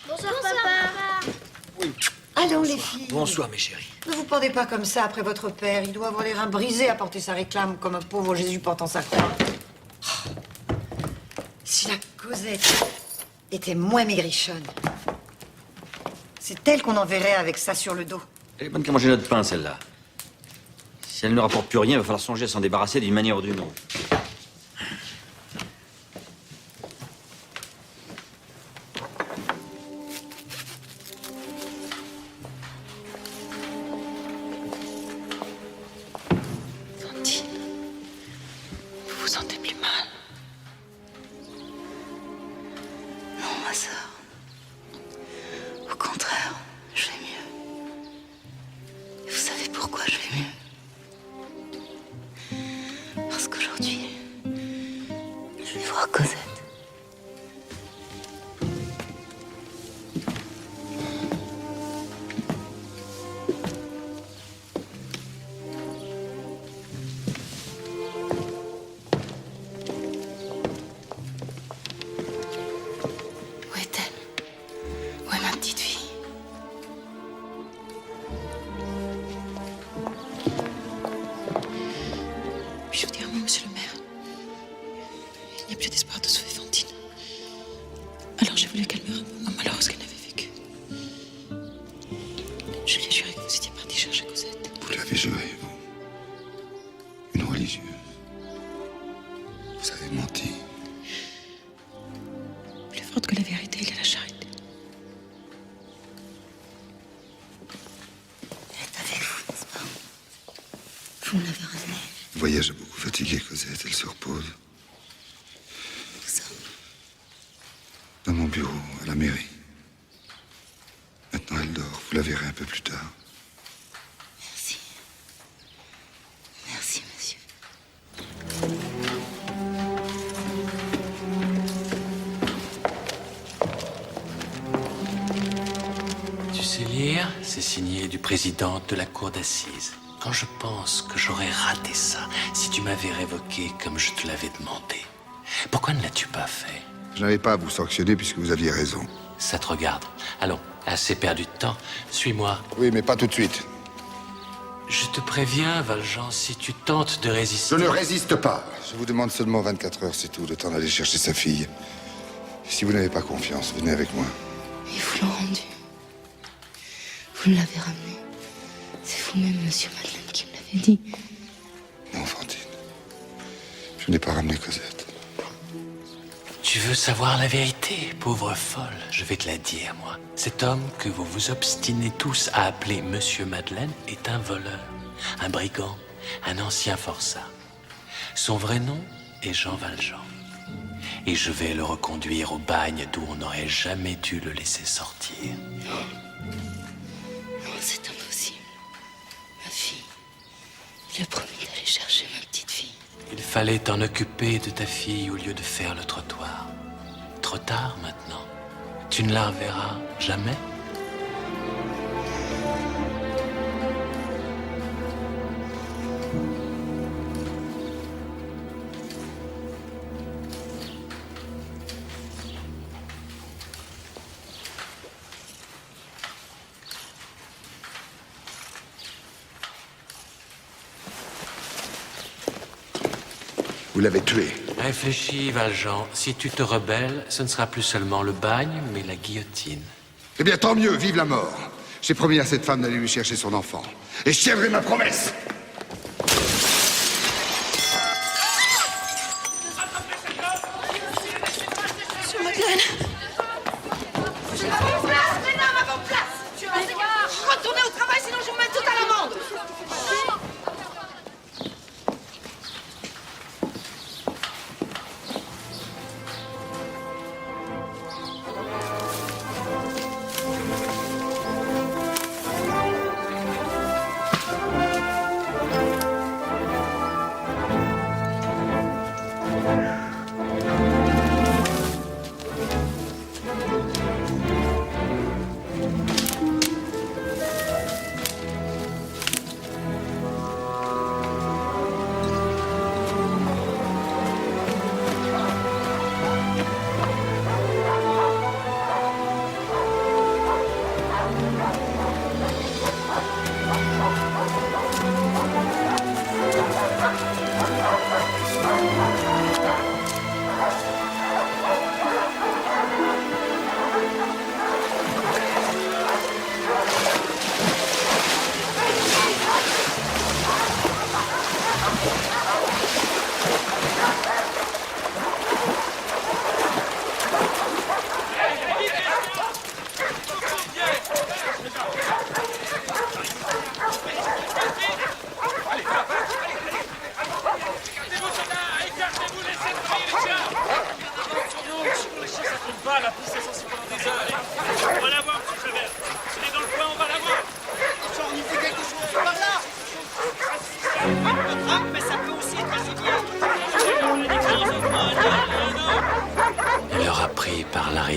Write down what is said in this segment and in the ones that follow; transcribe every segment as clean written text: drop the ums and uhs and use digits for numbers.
Bonsoir, papa. Oui. Allons, les filles. Bonsoir, mes chéris. Ne vous pendez pas comme ça après votre père. Il doit avoir les reins brisés à porter sa réclame comme un pauvre Jésus portant sa croix. Oh. Si la Cosette était moins maigrichonne, c'est elle qu'on enverrait avec ça sur le dos. Elle est bonne qu'à manger notre pain, celle-là. Si elle ne rapporte plus rien, il va falloir songer à s'en débarrasser d'une manière ou d'une autre. Le voyage a beaucoup fatigué Cosette, elle se repose. Où ça? Dans mon bureau, à la mairie. Maintenant elle dort, vous la verrez un peu plus tard. Merci. Merci, monsieur. Tu sais lire? C'est signé du président de la cour d'assises. Quand je pense que j'aurais raté ça si tu m'avais révoqué comme je te l'avais demandé, pourquoi ne l'as-tu pas fait? Je n'avais pas à vous sanctionner puisque vous aviez raison. Ça te regarde. Allons, assez perdu de temps. Suis-moi. Oui, mais pas tout de suite. Je te préviens, Valjean, si tu tentes de résister... Je ne résiste pas. Je vous demande seulement 24 heures, c'est tout, le temps d'aller chercher sa fille. Si vous n'avez pas confiance, venez avec moi. Et vous l'ont rendu. Vous l'avez ramené. C'est vous-même, monsieur Madeleine, qui me l'avez dit. Non, Fantine. Je n'ai pas ramené Cosette. Tu veux savoir la vérité, pauvre folle? Je vais te la dire, moi. Cet homme que vous vous obstinez tous à appeler Monsieur Madeleine est un voleur, un brigand, un ancien forçat. Son vrai nom est Jean Valjean. Et je vais le reconduire au bagne d'où on n'aurait jamais dû le laisser sortir. Non, c'est impossible. Ma fille. Il a promis d'aller chercher ma petite fille. Il fallait t'en occuper de ta fille au lieu de faire le trottoir. Trop tard maintenant. Tu ne la reverras jamais. Vous l'avez tué. Réfléchis, Valjean. Si tu te rebelles, ce ne sera plus seulement le bagne, mais la guillotine. Eh bien, tant mieux, vive la mort. J'ai promis à cette femme d'aller lui chercher son enfant. Et je tiendrai ma promesse. Monsieur Madeleine. Retournez au travail, sinon je vous mets tout à l'amende.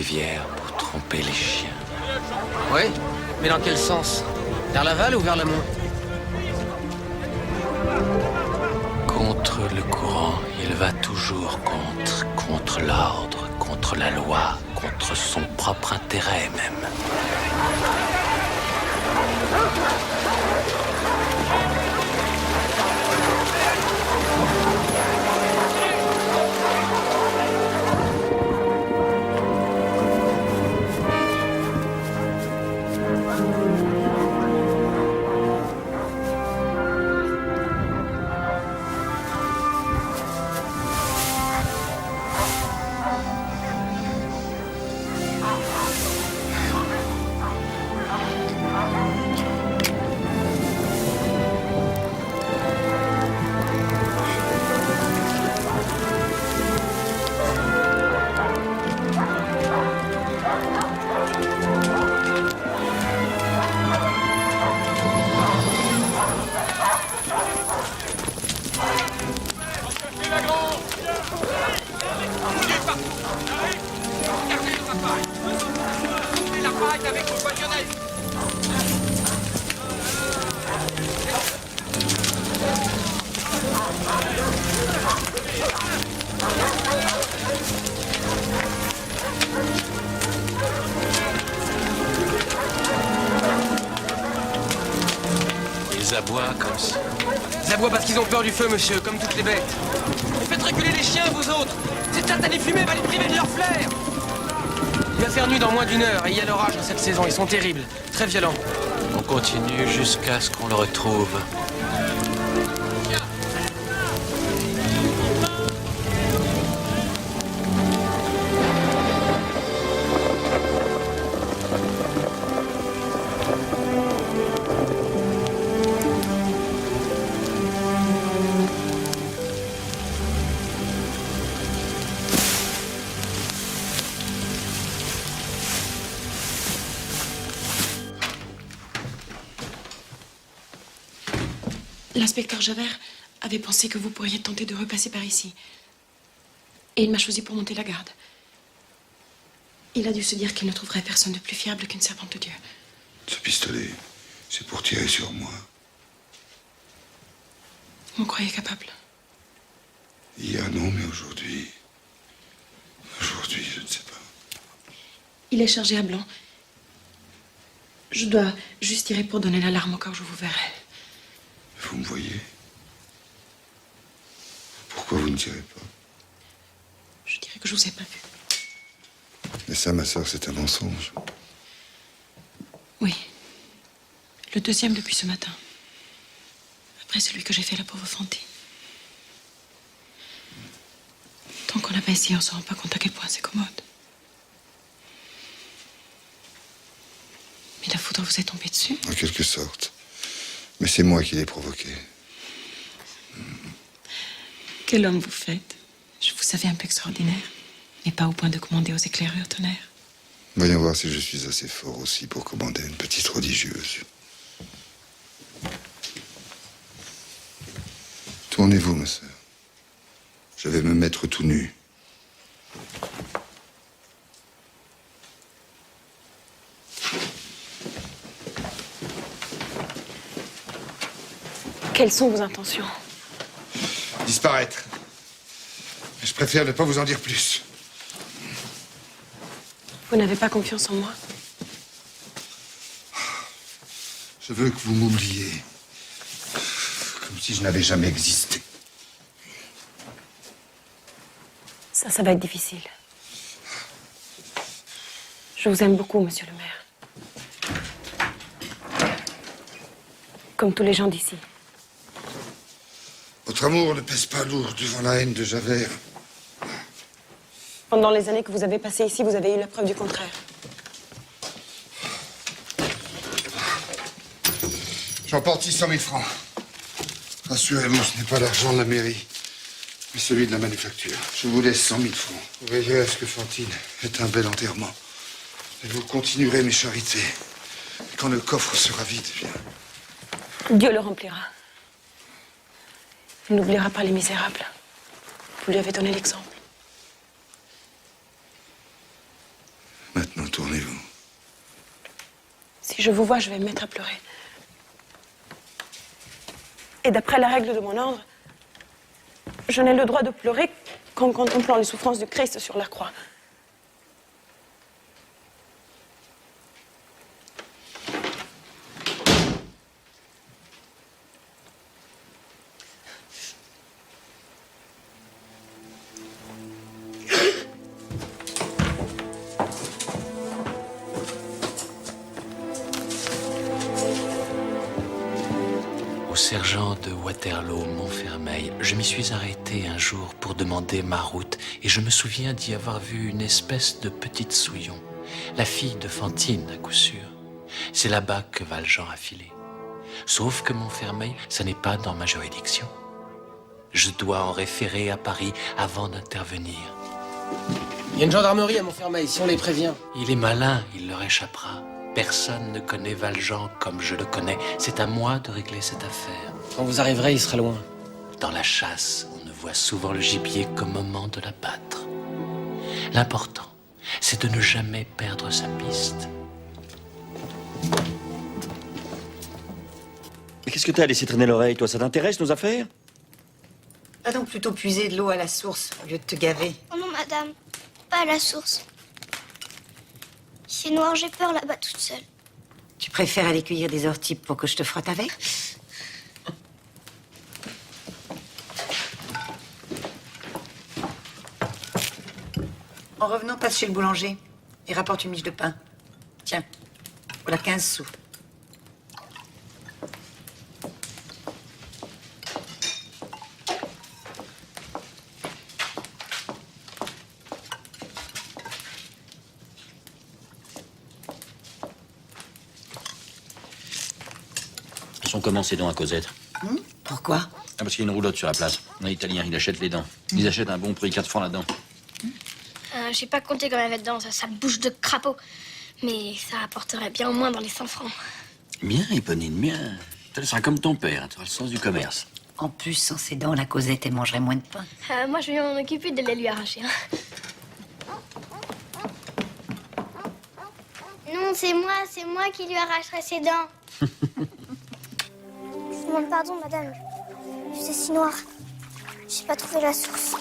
rivière pour tromper les chiens. Oui, mais dans quel sens? Vers l'aval ou vers l'amont? Contre le courant, il va toujours contre l'ordre, contre la loi, contre son propre intérêt même. Ils aboient comme ça. Ils aboient parce qu'ils ont peur du feu, monsieur, comme toutes les bêtes. Vous faites reculer les chiens, vous autres. Cette satanée fumée va les priver de leur flair. Il va faire nuit dans moins d'1 heure et il y a l'orage dans cette saison. Ils sont terribles, très violents. On continue jusqu'à ce qu'on le retrouve. L'inspecteur Javert avait pensé que vous pourriez tenter de repasser par ici. Et il m'a choisi pour monter la garde. Il a dû se dire qu'il ne trouverait personne de plus fiable qu'une servante de Dieu. Ce pistolet, c'est pour tirer sur moi. Vous me croyez capable? Hier, non, mais aujourd'hui... Aujourd'hui, je ne sais pas. Il est chargé à blanc. Je dois juste tirer pour donner l'alarme au cas où je vous verrai. Vous me voyez? Pourquoi vous ne tirez pas? Je dirais que je vous ai pas vu. Mais ça, ma sœur, c'est un mensonge. Oui. Le deuxième depuis ce matin. Après celui que j'ai fait à la pauvre Fantine. Tant qu'on n'a pas essayé, on ne se rend pas compte à quel point c'est commode. Mais la foudre vous est tombée dessus? En quelque sorte. Mais c'est moi qui l'ai provoqué. Quel homme vous faites? Je vous savais un peu extraordinaire, mais pas au point de commander aux éclaireurs tonnerre. Voyons voir si je suis assez fort aussi pour commander une petite religieuse. Tournez-vous, ma sœur. Je vais me mettre tout nu. Quelles sont vos intentions? Disparaître. Je préfère ne pas vous en dire plus. Vous n'avez pas confiance en moi? Je veux que vous m'oubliez. Comme si je n'avais jamais existé. Ça va être difficile. Je vous aime beaucoup, monsieur le maire. Comme tous les gens d'ici. Votre amour ne pèse pas lourd devant la haine de Javert. Pendant les années que vous avez passées ici, vous avez eu la preuve du contraire. J'emporte 600 000 francs. Rassurez-vous, ce n'est pas l'argent de la mairie, mais celui de la manufacture. Je vous laisse 100 000 francs. Vous veillerez à ce que Fantine ait un bel enterrement. Et vous continuerez mes charités. Et quand le coffre sera vide, bien... Dieu le remplira. Il n'oubliera pas les misérables. Vous lui avez donné l'exemple. Si je vous vois, je vais me mettre à pleurer. Et d'après la règle de mon ordre, je n'ai le droit de pleurer qu'en contemplant les souffrances du Christ sur la croix. Au sergent de Waterloo, Montfermeil, je m'y suis arrêté un jour pour demander ma route et je me souviens d'y avoir vu une espèce de petite Souillon, la fille de Fantine à coup sûr. C'est là-bas que Valjean a filé. Sauf que Montfermeil, ça n'est pas dans ma juridiction. Je dois en référer à Paris avant d'intervenir. Il y a une gendarmerie à Montfermeil, si on les prévient. Il est malin, il leur échappera. Personne ne connaît Valjean comme je le connais. C'est à moi de régler cette affaire. Quand vous arriverez, il sera loin. Dans la chasse, on ne voit souvent le gibier qu'au moment de l'abattre. L'important, c'est de ne jamais perdre sa piste. Mais qu'est-ce que t'as laissé traîner l'oreille, toi? Ça t'intéresse, nos affaires? Va donc plutôt puiser de l'eau à la source au lieu de te gaver. Oh non, madame. Pas à la source. C'est noir, j'ai peur là-bas toute seule. Tu préfères aller cueillir des orties pour que je te frotte avec? En revenant, passe chez le boulanger et rapporte une miche de pain. Tiens, voilà 15 sous. Elles sont comment ces dents à Cosette? Pourquoi? Ah, parce qu'il y a une roulotte sur la place. Un Italien, il achète les dents. Ils achètent un bon prix, 4 francs la dent. J'ai pas compté combien il y avait dedans, ça bouche de crapaud. Mais ça rapporterait bien au moins dans les 100 francs. Bien, Éponine, bien. Tu seras comme ton père, tu auras le sens du commerce. En plus, sans ses dents, la Cosette, elle mangerait moins de pain. Moi, je vais m'en occuper de les lui arracher. Hein. Non, c'est moi qui lui arracherai ses dents. Je vous demande pardon, madame. C'est si noir. J'ai pas trouvé la source.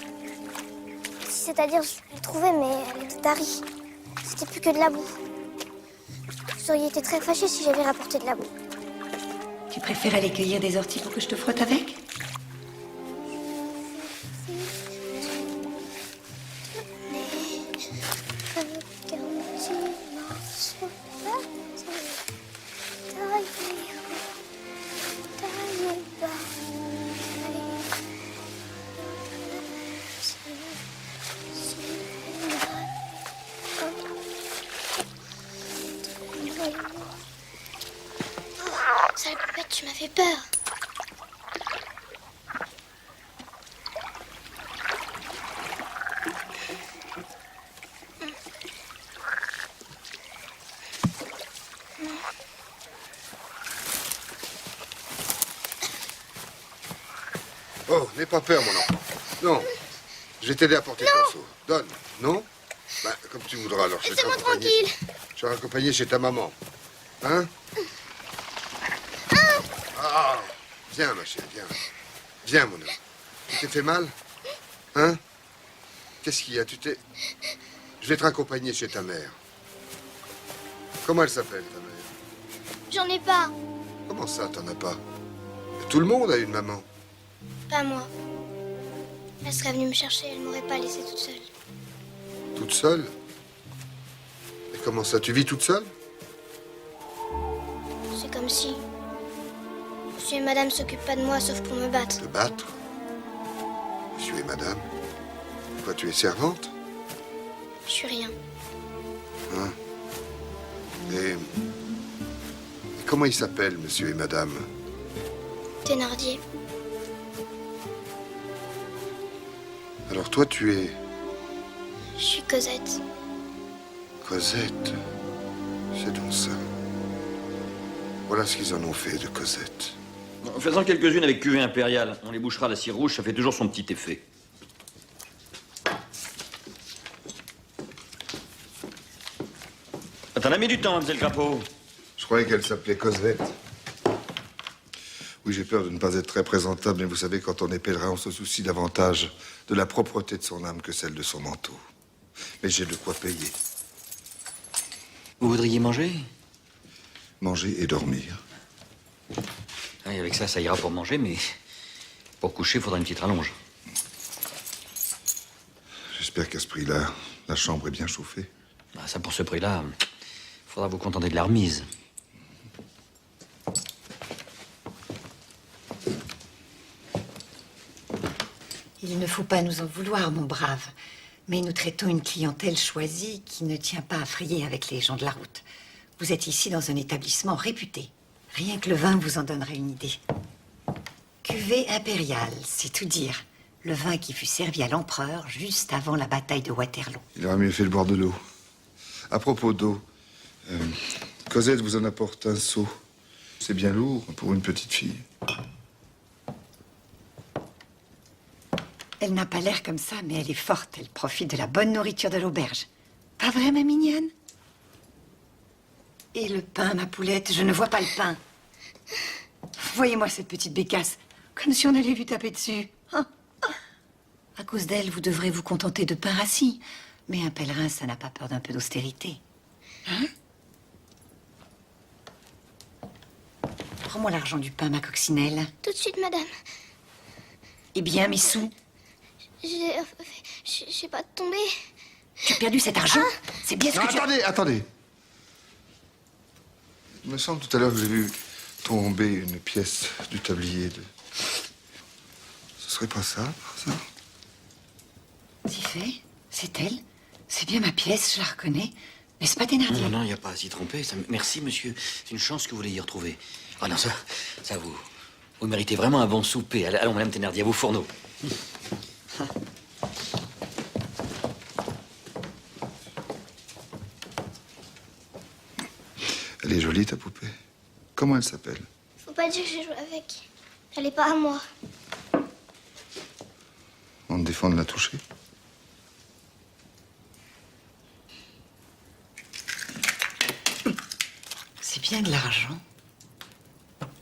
C'est-à-dire, je l'ai trouvée, mais elle était tarie. C'était plus que de la boue. Vous auriez été très fâchés si j'avais rapporté de la boue. Tu préfères aller cueillir des orties pour que je te frotte avec? Sale poupette, tu m'as fait peur. Oh, n'aie pas peur, mon enfant. Non. Je vais t'aider à porter ton seau. Donne. Non? Bah, comme tu voudras, alors. Laissez-moi tranquille. Je vais raccompagner chez ta maman. Hein? Ah! Viens, ma chérie, viens. Viens, mon homme. Tu t'es fait mal? Hein? Qu'est-ce qu'il y a? Je vais te raccompagner chez ta mère. Comment elle s'appelle, ta mère? J'en ai pas. Comment ça, t'en as pas? Tout le monde a une maman. Pas moi. Elle serait venue me chercher, elle m'aurait pas laissée toute seule. Toute seule? Et comment ça? Tu vis toute seule? C'est comme si... Monsieur et madame s'occupent pas de moi sauf pour me battre. Te battre? Monsieur et madame? Quoi, tu es servante? Je suis rien. Hein? Et comment ils s'appellent, monsieur et madame? Thénardier. Alors toi, tu es... Je suis Cosette. Cosette. C'est donc ça. Voilà ce qu'ils en ont fait de Cosette. Fais-en quelques-unes avec cuvée impériale. On les bouchera à la cire rouge, ça fait toujours son petit effet. T'en as mis du temps, mademoiselle Crapaud. Je croyais qu'elle s'appelait Cosette. Oui, j'ai peur de ne pas être très présentable, mais vous savez, quand on est pèlerin, on se soucie davantage de la propreté de son âme que celle de son manteau. Mais j'ai de quoi payer. Vous voudriez manger? Manger et dormir. Oui, avec ça, ça ira pour manger, mais pour coucher, il faudra une petite rallonge. J'espère qu'à ce prix-là, la chambre est bien chauffée. Bah, ça, pour ce prix-là, il faudra vous contenter de la remise. Il ne faut pas nous en vouloir, mon brave. Mais nous traitons une clientèle choisie qui ne tient pas à frayer avec les gens de la route. Vous êtes ici dans un établissement réputé. Rien que le vin vous en donnerait une idée. Cuvée impériale, c'est tout dire. Le vin qui fut servi à l'empereur juste avant la bataille de Waterloo. Il aurait mieux fait de boire de l'eau. À propos d'eau, Cosette vous en apporte un seau. C'est bien lourd pour une petite fille. Elle n'a pas l'air comme ça, mais elle est forte. Elle profite de la bonne nourriture de l'auberge. Pas vrai, ma mignonne? Et le pain, ma poulette? Je ne vois pas le pain. Voyez-moi cette petite bécasse, comme si on allait lui taper dessus. Ah, ah. À cause d'elle, vous devrez vous contenter de pain rassis. Mais un pèlerin, ça n'a pas peur d'un peu d'austérité. Hein? Prends-moi l'argent du pain, ma coccinelle. Tout de suite, madame. Eh bien, mes sous? J'ai pas tombé. Tu as perdu cet argent? C'est bien ce Non, que tu as... attendez, attendez. Il me semble tout à l'heure que j'ai vu tomber une pièce du tablier de... Ce serait pas ça, ça? Si fait, c'est elle. C'est bien ma pièce, je la reconnais. N'est-ce pas, Thénardier? Non, il n'y a pas à s'y tromper. Merci, monsieur. C'est une chance que vous l'ayez retrouvé. Ah non, ça vous méritez vraiment un bon souper. Allons, madame Thénardier, à vos fourneaux. Elle est jolie, ta poupée. Comment elle s'appelle? Faut pas dire que j'ai joué avec. Elle est pas à moi. On te défend de la toucher? C'est bien de l'argent.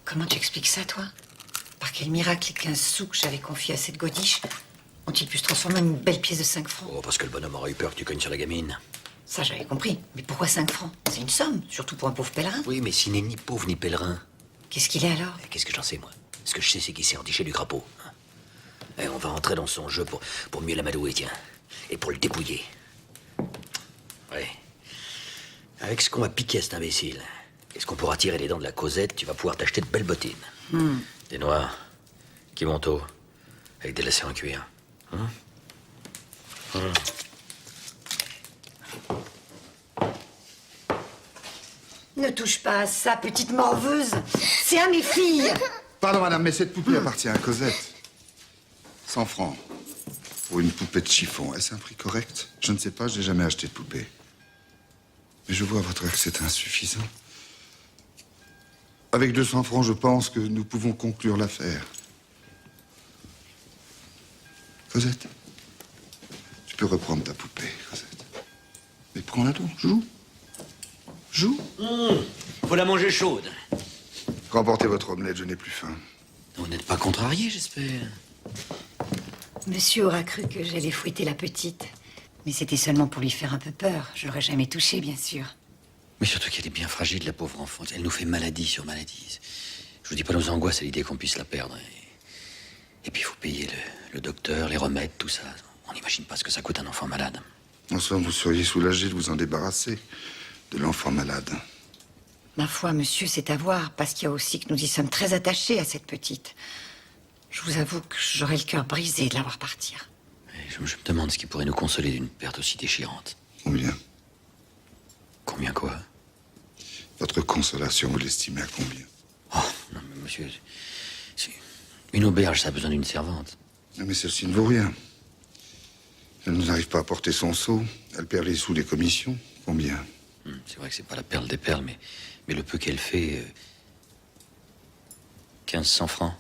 Comment tu expliques ça, toi? Par quel miracle les 15 sous que j'avais confiés à cette godiche ont-ils pu se transformer en une belle pièce de 5 francs? Oh, parce que le bonhomme aurait eu peur que tu cognes sur la gamine. Ça, j'avais compris. Mais pourquoi 5 francs? C'est une somme, surtout pour un pauvre pèlerin. Oui, mais s'il n'est ni pauvre ni pèlerin. Qu'est-ce qu'il est alors? Qu'est-ce que j'en sais, moi? Ce que je sais, c'est qu'il s'est endiché du crapaud. Et on va entrer dans son jeu pour mieux l'amadouer, tiens. Et pour le dépouiller. Ouais. Avec ce qu'on va piquer à cet imbécile, et ce qu'on pourra tirer les dents de la Cosette, tu vas pouvoir t'acheter de belles bottines. Des noirs, qui vont haut, avec des lacets en cuir. Ne touche pas à ça, petite morveuse. C'est à mes filles. Pardon, madame, mais cette poupée appartient à Cosette. 100 francs. Pour une poupée de chiffon. Est-ce un prix correct? Je ne sais pas, je n'ai jamais acheté de poupée. Mais je vois à votre air que c'est insuffisant. Avec 200 francs, je pense que nous pouvons conclure l'affaire. Cosette, tu peux reprendre ta poupée, Cosette. Mais prends-la donc, joue. Joue. Faut la manger chaude. Remportez votre omelette, je n'ai plus faim. Vous n'êtes pas contrarié, j'espère. Monsieur aura cru que j'allais fouetter la petite. Mais c'était seulement pour lui faire un peu peur. Je l'aurais jamais touchée, bien sûr. Mais surtout qu'elle est bien fragile, la pauvre enfant. Elle nous fait maladie sur maladie. Je vous dis pas nos angoisses à l'idée qu'on puisse la perdre. Et puis il faut payer le docteur, les remèdes, tout ça. On n'imagine pas ce que ça coûte un enfant malade. En somme, vous seriez soulagé de vous en débarrasser de l'enfant malade. Ma foi, monsieur, c'est à voir, parce qu'il y a aussi que nous y sommes très attachés à cette petite. Je vous avoue que j'aurais le cœur brisé de la voir partir. Et je me demande ce qui pourrait nous consoler d'une perte aussi déchirante. Combien? Combien quoi? Votre consolation, vous l'estimez à combien? Oh, non, mais monsieur, une auberge, ça a besoin d'une servante. Non, mais celle-ci ne vaut rien. Elle n'arrive pas à porter son seau. Elle perd les sous des commissions. Combien? C'est vrai que c'est pas la perle des perles, mais le peu qu'elle fait... 1500 francs.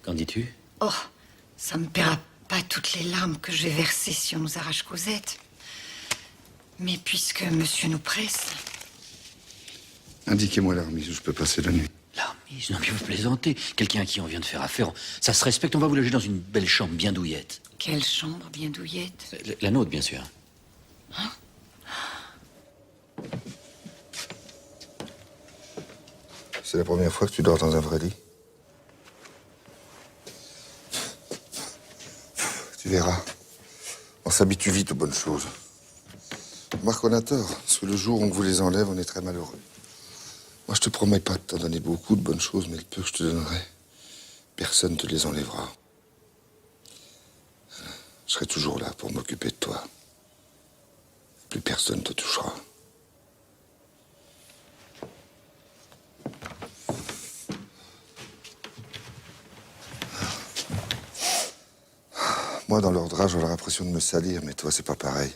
Qu'en dis-tu? Oh, ça me paiera pas toutes les larmes que je vais verser si on nous arrache Cosette. Mais puisque monsieur nous presse... Indiquez-moi la remise où je peux passer la nuit. La remise? Non mais vous plaisantez. Quelqu'un à qui on vient de faire affaire, ça se respecte, on va vous loger dans une belle chambre bien douillette. Quelle chambre bien douillette. La nôtre, bien sûr. C'est la première fois que tu dors dans un vrai lit? Tu verras. On s'habitue vite aux bonnes choses. Marc, on a tort. Parce que le jour où on vous les enlève, on est très malheureux. Moi, je te promets pas de t'en donner beaucoup de bonnes choses, mais le peu que je te donnerai, personne ne te les enlèvera. Je serai toujours là pour m'occuper de toi. Plus personne te touchera. Moi, dans leur drap, j'aurais l'impression de me salir, mais toi, c'est pas pareil.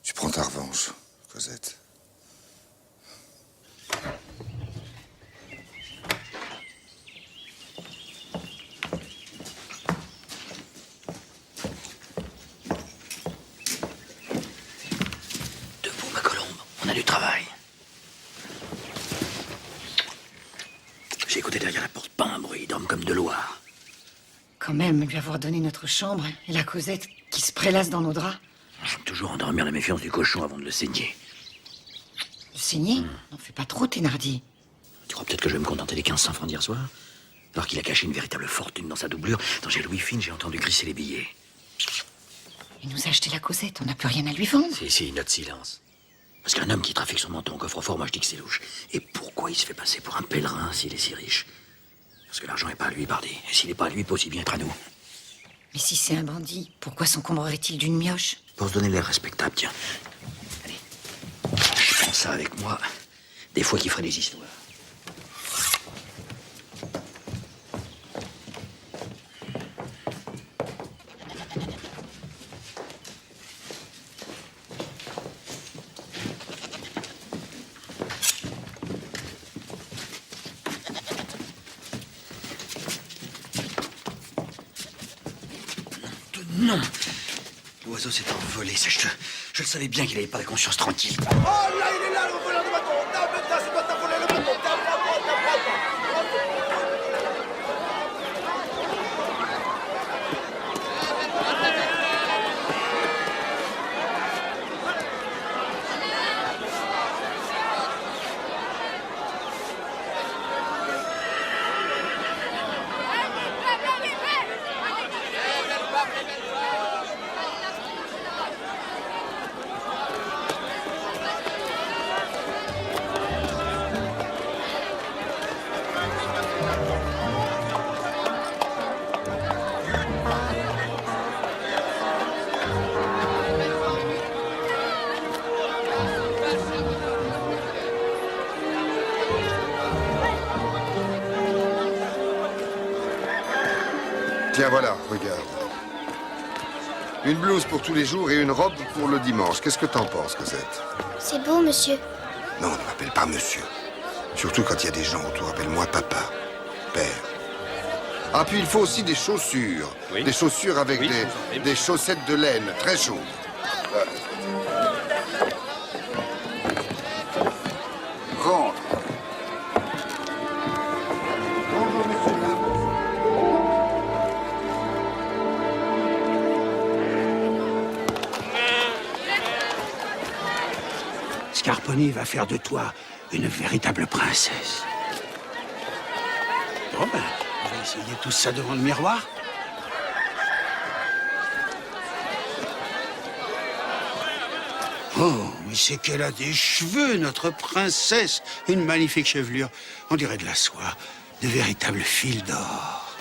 Tu prends ta revanche, Cosette. Debout, ma colombe, on a du travail. J'ai écouté derrière la porte, pas un bruit, ils dorment comme de Loire. Quand même, lui avoir donné notre chambre et la Cosette qui se prélasse dans nos draps. J'aime toujours endormir la méfiance du cochon avant de le saigner. Le saigner? N'en fais pas trop, Thénardier. Tu crois peut-être que je vais me contenter des 1500 francs d'hier soir? Alors qu'il a caché une véritable fortune dans sa doublure, dont j'ai Louis Fine, j'ai entendu glisser les billets. Il nous a acheté la Cosette, on n'a plus rien à lui vendre. Si, notre silence. Parce qu'un homme qui trafique son menton au coffre-fort, moi je dis que c'est louche. Et pourquoi il se fait passer pour un pèlerin s'il est si riche? Parce que l'argent n'est pas à lui, Bardi. Et s'il n'est pas à lui, il peut aussi bien être à nous. Mais si c'est un bandit, pourquoi s'encombrerait-il d'une mioche? Pour se donner l'air respectable, tiens. Allez. Je prends ça avec moi. Des fois qu'il ferait des histoires. Non. L'oiseau s'est envolé, ça, je le savais bien qu'il n'avait pas la conscience tranquille. Oh là, il est là, le voleur de bâton. Non, maintenant, c'est toi, t'as volé le bâton. Tiens, voilà, regarde. Une blouse pour tous les jours et une robe pour le dimanche. Qu'est-ce que t'en penses, Cosette? C'est beau, monsieur. Non, ne m'appelle pas monsieur. Surtout quand il y a des gens autour. Appelle-moi papa, père. Ah, puis il faut aussi des chaussures. Oui. Des chaussures avec des chaussettes de laine, très chaudes. Rentre. Bonjour, monsieur. Scarponi va faire de toi une véritable princesse. Bon ben, on va essayer tout ça devant le miroir. Oh, mais c'est qu'elle a des cheveux, notre princesse. Une magnifique chevelure. On dirait de la soie, de véritables fils d'or.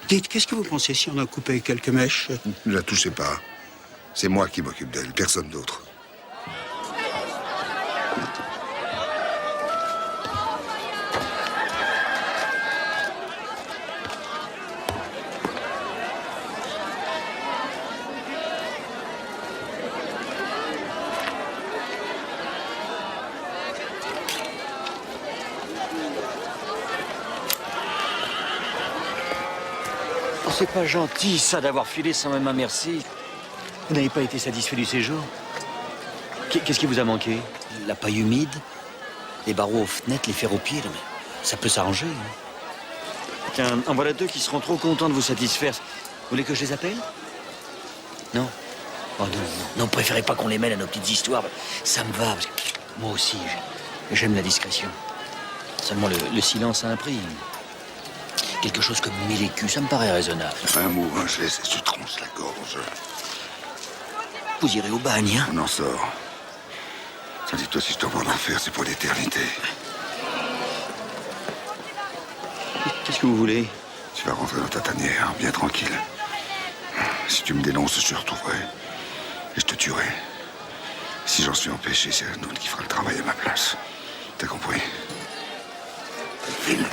Dites, qu'est-ce que vous pensez si on en coupait quelques mèches? Ne la touchez pas. C'est moi qui m'occupe d'elle, personne d'autre. C'est pas gentil, ça, d'avoir filé sans même un merci. Vous n'avez pas été satisfait du séjour? Qu'est-ce qui vous a manqué? La paille humide? Les barreaux aux fenêtres, les fers aux pieds, mais ça peut s'arranger. Hein. Tiens, en voilà deux qui seront trop contents de vous satisfaire. Vous voulez que je les appelle? Non. Oh non, non, préférez pas qu'on les mêle à nos petites histoires. Ça me va, parce que moi aussi, j'aime la discrétion. Seulement, le silence a un prix. Quelque chose comme 1000 écus, ça me paraît raisonnable. Un mot, un geste, et tu tronches la gorge. Vous irez au bagne, hein? On en sort. Tiens, dis-toi, si je dois voir l'enfer, c'est pour l'éternité. Qu'est-ce que vous voulez? Tu vas rentrer dans ta tanière, bien tranquille. Si tu me dénonces, je te retrouverai. Et je te tuerai. Si j'en suis empêché, c'est un autre qui fera le travail à ma place. T'as compris? File.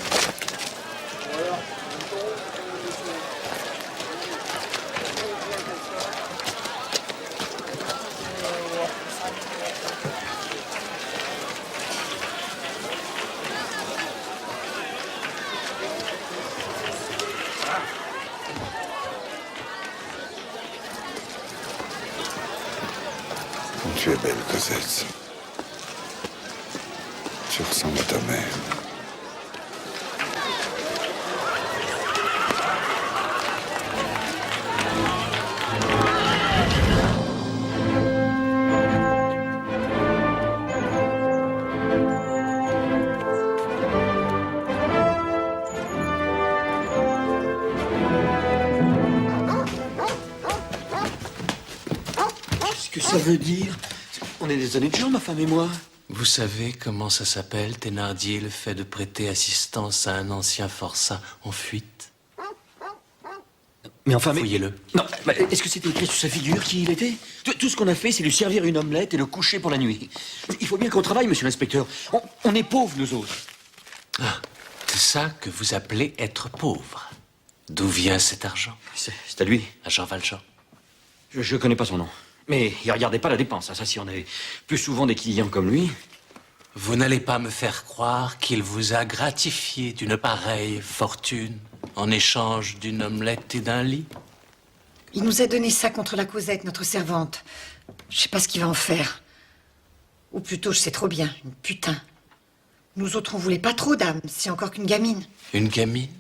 Tu es belle, Cosette. Tu ressembles à ta mère. Qu'est-ce que ça veut dire? On est des honnêtes gens, ma femme et moi. Vous savez comment ça s'appelle, Thénardier, le fait de prêter assistance à un ancien forçat en fuite? Mais enfin, mais... Fouillez-le. Non, est-ce que c'était écrit sur sa figure qui il était? Tout ce qu'on a fait, c'est lui servir une omelette et le coucher pour la nuit. Il faut bien qu'on travaille, monsieur l'inspecteur. On est pauvres, nous autres. Ah, c'est ça que vous appelez être pauvre. D'où vient cet argent? C'est à lui. À Jean Valjean. Je connais pas son nom. Mais il regardait pas la dépense. Ça, si on avait plus souvent des clients comme lui... Vous n'allez pas me faire croire qu'il vous a gratifié d'une pareille fortune en échange d'une omelette et d'un lit? Il nous a donné ça contre la Cosette, notre servante. Je sais pas ce qu'il va en faire. Ou plutôt, je sais trop bien, une putain. Nous autres, on voulait pas trop d'âme, c'est encore qu'une gamine. Une gamine?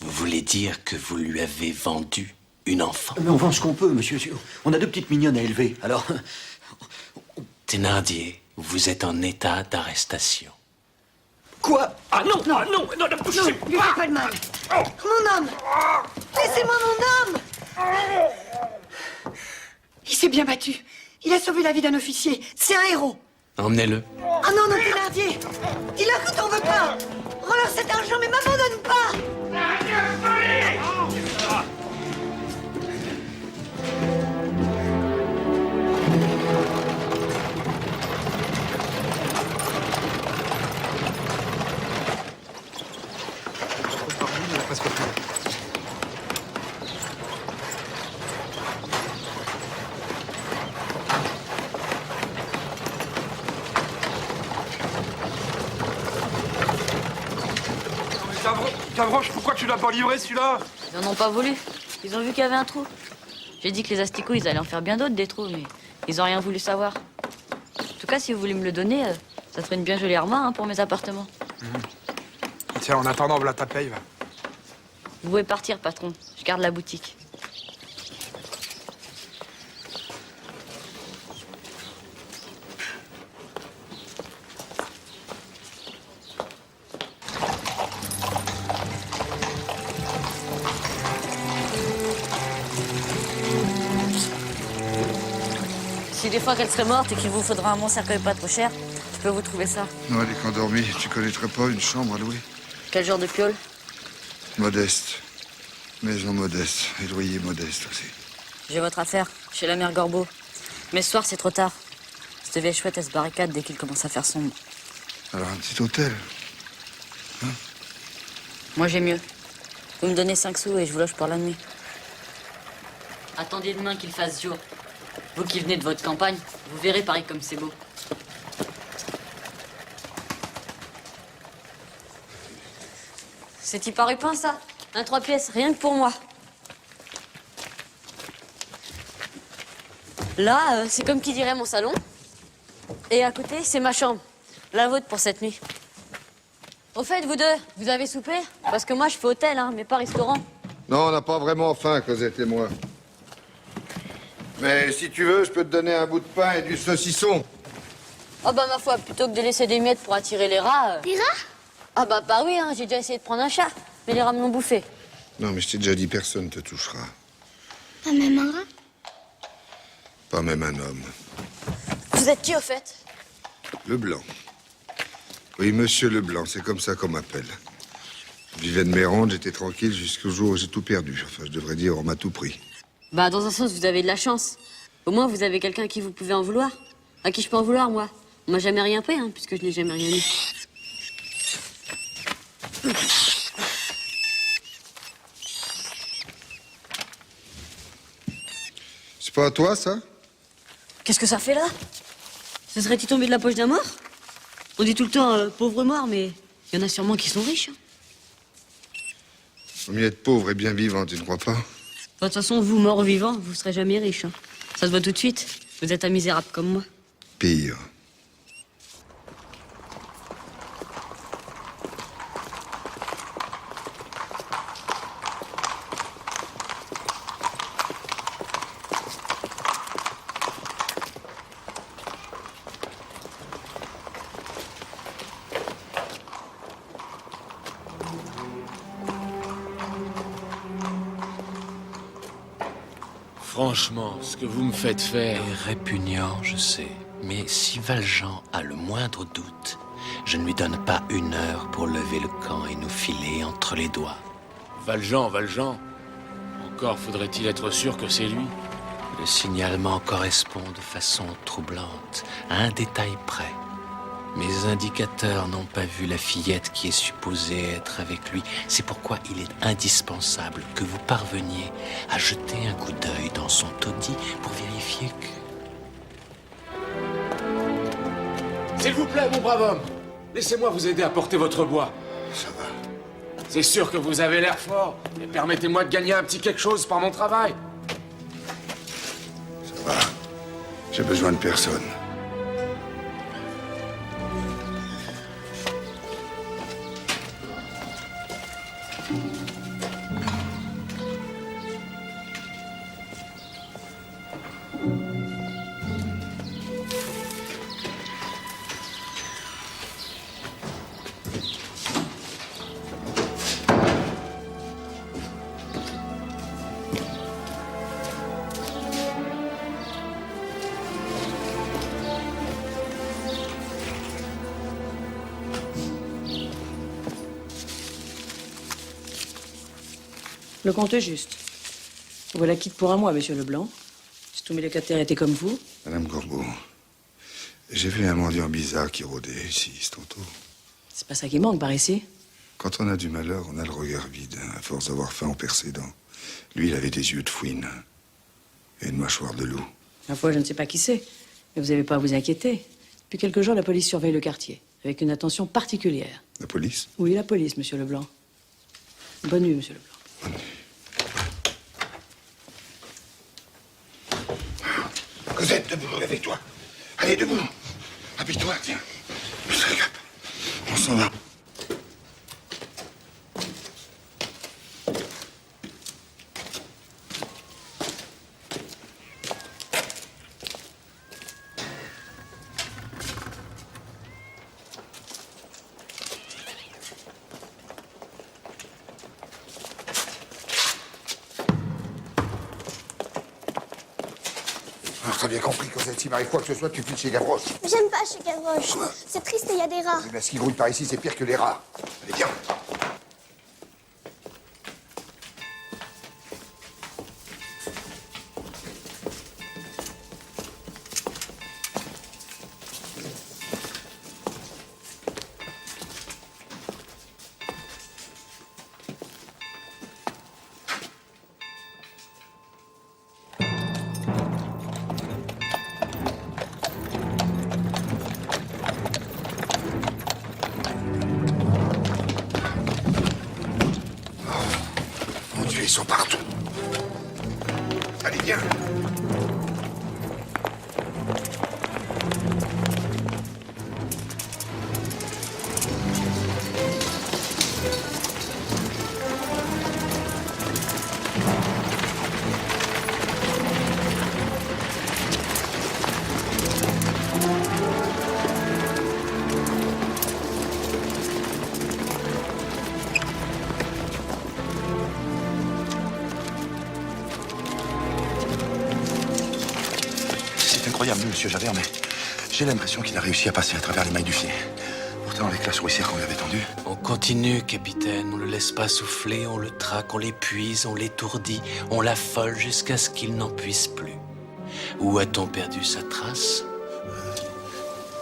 Vous voulez dire que vous lui avez vendu une enfant? Mais on vend ce qu'on peut, monsieur. On a deux petites mignonnes à élever, alors... Thénardier, vous êtes en état d'arrestation. Quoi? Ah non, non, non, non, ne poussez lui faites pas de mal. Mon homme! Laissez-moi mon homme! Il s'est bien battu. Il a sauvé la vie d'un officier. C'est un héros. Emmenez-le. Ah non, non, Thénardier! Dis-leur que t'en veux pas! Rends-leur cet argent, mais m'abandonne pas! Gavroche, pourquoi tu l'as pas livré celui-là? Ils en ont pas voulu. Ils ont vu qu'il y avait un trou. J'ai dit que les asticots, ils allaient en faire bien d'autres des trous, mais ils ont rien voulu savoir. En tout cas, si vous voulez me le donner, ça ferait une bien jolie armoire hein, pour mes appartements. Tiens, en attendant, voilà ta paye, va. Vous pouvez partir, patron. Je garde la boutique. Si des fois qu'elle serait morte et qu'il vous faudra un bon cercueil pas trop cher, je peux vous trouver ça. Non, elle est qu'endormie. Tu connaîtrais pas une chambre à louer? Quel genre de piole? Modeste. Maison modeste. Et loyer modeste aussi. J'ai votre affaire, chez la mère Gorbeau. Mais ce soir, c'est trop tard. Cette vieille chouette, elle se barricade dès qu'il commence à faire sombre. Alors, un petit hôtel. Moi, j'ai mieux. Vous me donnez 5 sous et je vous loge pour la nuit. Attendez demain qu'il fasse jour. Vous qui venez de votre campagne, vous verrez Paris comme c'est beau. C'est-y pas rupin, ça? Un 3 pièces, rien que pour moi. Là, c'est comme qui dirait mon salon. Et à côté, c'est ma chambre. La vôtre pour cette nuit. Au fait, vous deux, vous avez soupé? Parce que moi, je fais hôtel, hein, mais pas restaurant. Non, on n'a pas vraiment faim, Cosette et moi. Mais si tu veux, je peux te donner un bout de pain et du saucisson. Oh bah ma foi, plutôt que de laisser des miettes pour attirer les rats... Des rats? Ah bah oui, hein, j'ai déjà essayé de prendre un chat, mais les rats me l'ont bouffé. Non, mais je t'ai déjà dit, personne ne te touchera. Pas même un rat? Pas même un homme. Vous êtes qui, au fait? Leblanc. Oui, monsieur Leblanc, c'est comme ça qu'on m'appelle. Je vivais de mes rondes, j'étais tranquille jusqu'au jour où j'ai tout perdu. Enfin, je devrais dire, on m'a tout pris. Bah dans un sens, vous avez de la chance. Au moins, vous avez quelqu'un à qui vous pouvez en vouloir. À qui je peux en vouloir, moi? On m'a jamais rien pris, hein, puisque je n'ai jamais rien eu. C'est pas à toi, ça? Qu'est-ce que ça fait là? Ça serait-il tombé de la poche d'un mort? On dit tout le temps pauvre mort, mais il y en a sûrement qui sont riches. Hein. Vaut mieux être pauvre et bien vivant, tu ne crois pas? De toute façon, vous, mort vivant, vous serez jamais riche. Hein. Ça se voit tout de suite. Vous êtes un misérable comme moi. Pire. Franchement, ce que vous me faites faire est répugnant, je sais. Mais si Valjean a le moindre doute, je ne lui donne pas 1 heure pour lever le camp et nous filer entre les doigts. Valjean. Encore faudrait-il être sûr que c'est lui. Le signalement correspond de façon troublante, à un détail près. Mes indicateurs n'ont pas vu la fillette qui est supposée être avec lui. C'est pourquoi il est indispensable que vous parveniez à jeter un coup d'œil dans son taudis pour vérifier que... S'il vous plaît, mon brave homme, laissez-moi vous aider à porter votre bois. Ça va. C'est sûr que vous avez l'air fort, mais permettez-moi de gagner un petit quelque chose par mon travail. Ça va. J'ai besoin de personne. Le compte est juste. Voilà quitte pour un mois, monsieur Leblanc. Si tous mes locataires étaient comme vous. Madame Corbeau, j'ai vu un mendiant bizarre qui rôdait ici, ce tantôt. C'est pas ça qui manque par ici. Quand on a du malheur, on a le regard vide. À force d'avoir faim, on perd ses dents. Lui, il avait des yeux de fouine et une mâchoire de loup. La fois, je ne sais pas qui c'est. Mais vous n'avez pas à vous inquiéter. Depuis quelques jours, la police surveille le quartier. Avec une attention particulière. La police? Oui, la police, monsieur Leblanc. Bonne nuit, monsieur Leblanc. Bonne nuit. Cosette, debout, réveille-toi. Allez, debout. Habille-toi, tiens. On s'en va. T'as bien compris, Cosette, s'il m'arrive quoi que ce soit, tu files chez Gavroche. J'aime pas chez Gavroche. C'est triste et il y a des rats. Eh bien, ce qui grouille par ici, c'est pire que les rats. Allez, viens. Ils sont partout. Allez, viens. C'est incroyable, monsieur Javert, mais j'ai l'impression qu'il a réussi à passer à travers les mailles du filet. Pourtant, avec la souricière qu'on lui avait tendue... On continue, capitaine. On ne le laisse pas souffler, on le traque, on l'épuise, on l'étourdit, on l'affole jusqu'à ce qu'il n'en puisse plus. Où a-t-on perdu sa trace?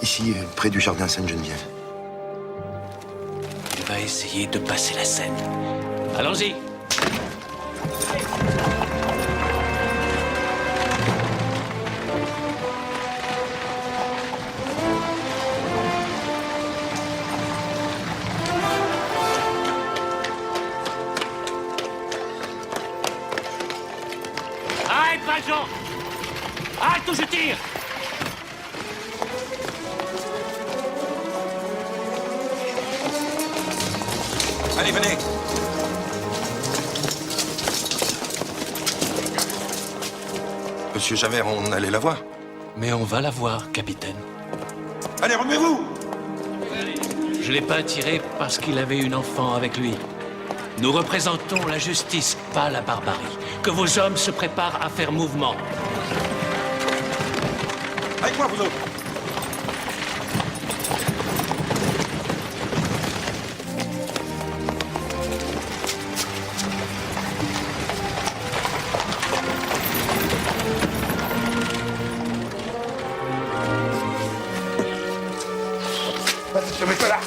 Ici, près du jardin Sainte-Geneviève. Il va essayer de passer la Seine. Allons-y. Arrête, Valjean! Arrête ou je tire! Allez, venez. Monsieur Javert, on allait la voir. Mais on va la voir, capitaine. Allez, remuez-vous! Je l'ai pas attiré parce qu'il avait une enfant avec lui. Nous représentons la justice, pas la barbarie. Que vos hommes se préparent à faire mouvement. Avec moi, vous autres. Monsieur, mets-toi là.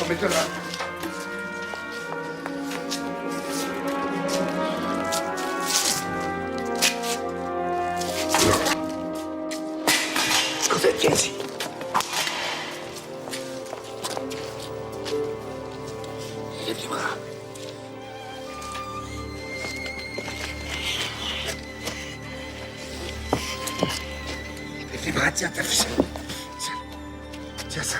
Mets-toi là. Cosette, viens ici. Lève les bras. Lève les bras, tiens, t'as vu ça? Tiens ça.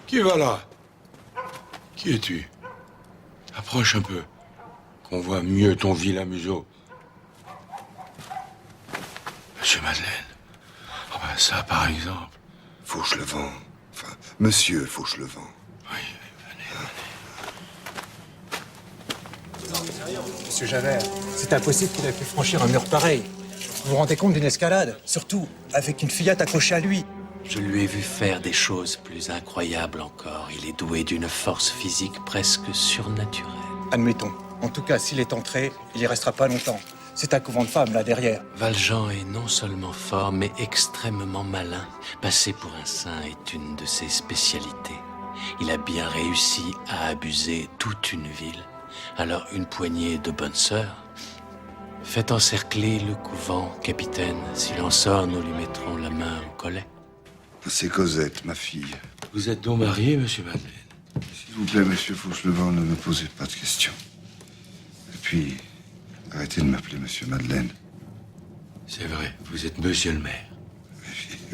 Qui va là? Qui es-tu? Approche un peu, qu'on voit mieux ton vilain museau. Monsieur Madeleine. Ah ben ça, par exemple. Fauchelevent. Enfin, Monsieur Fauchelevent. Monsieur Javert, c'est impossible qu'il ait pu franchir un mur pareil. Vous vous rendez compte d'une escalade? Surtout avec une fillette accrochée à lui. Je lui ai vu faire des choses plus incroyables encore. Il est doué d'une force physique presque surnaturelle. Admettons. En tout cas, s'il est entré, il y restera pas longtemps. C'est un couvent de femmes, là, derrière. Valjean est non seulement fort, mais extrêmement malin. Passer pour un saint est une de ses spécialités. Il a bien réussi à abuser toute une ville. Alors une poignée de bonnes sœurs. Faites encercler le couvent, capitaine. S'il en sort, nous lui mettrons la main au collet. C'est Cosette, ma fille. Vous êtes donc marié, monsieur Madeleine? S'il vous plaît, monsieur Fauchelevent, ne me posez pas de questions. Et puis, arrêtez de m'appeler monsieur Madeleine. C'est vrai, vous êtes monsieur le maire.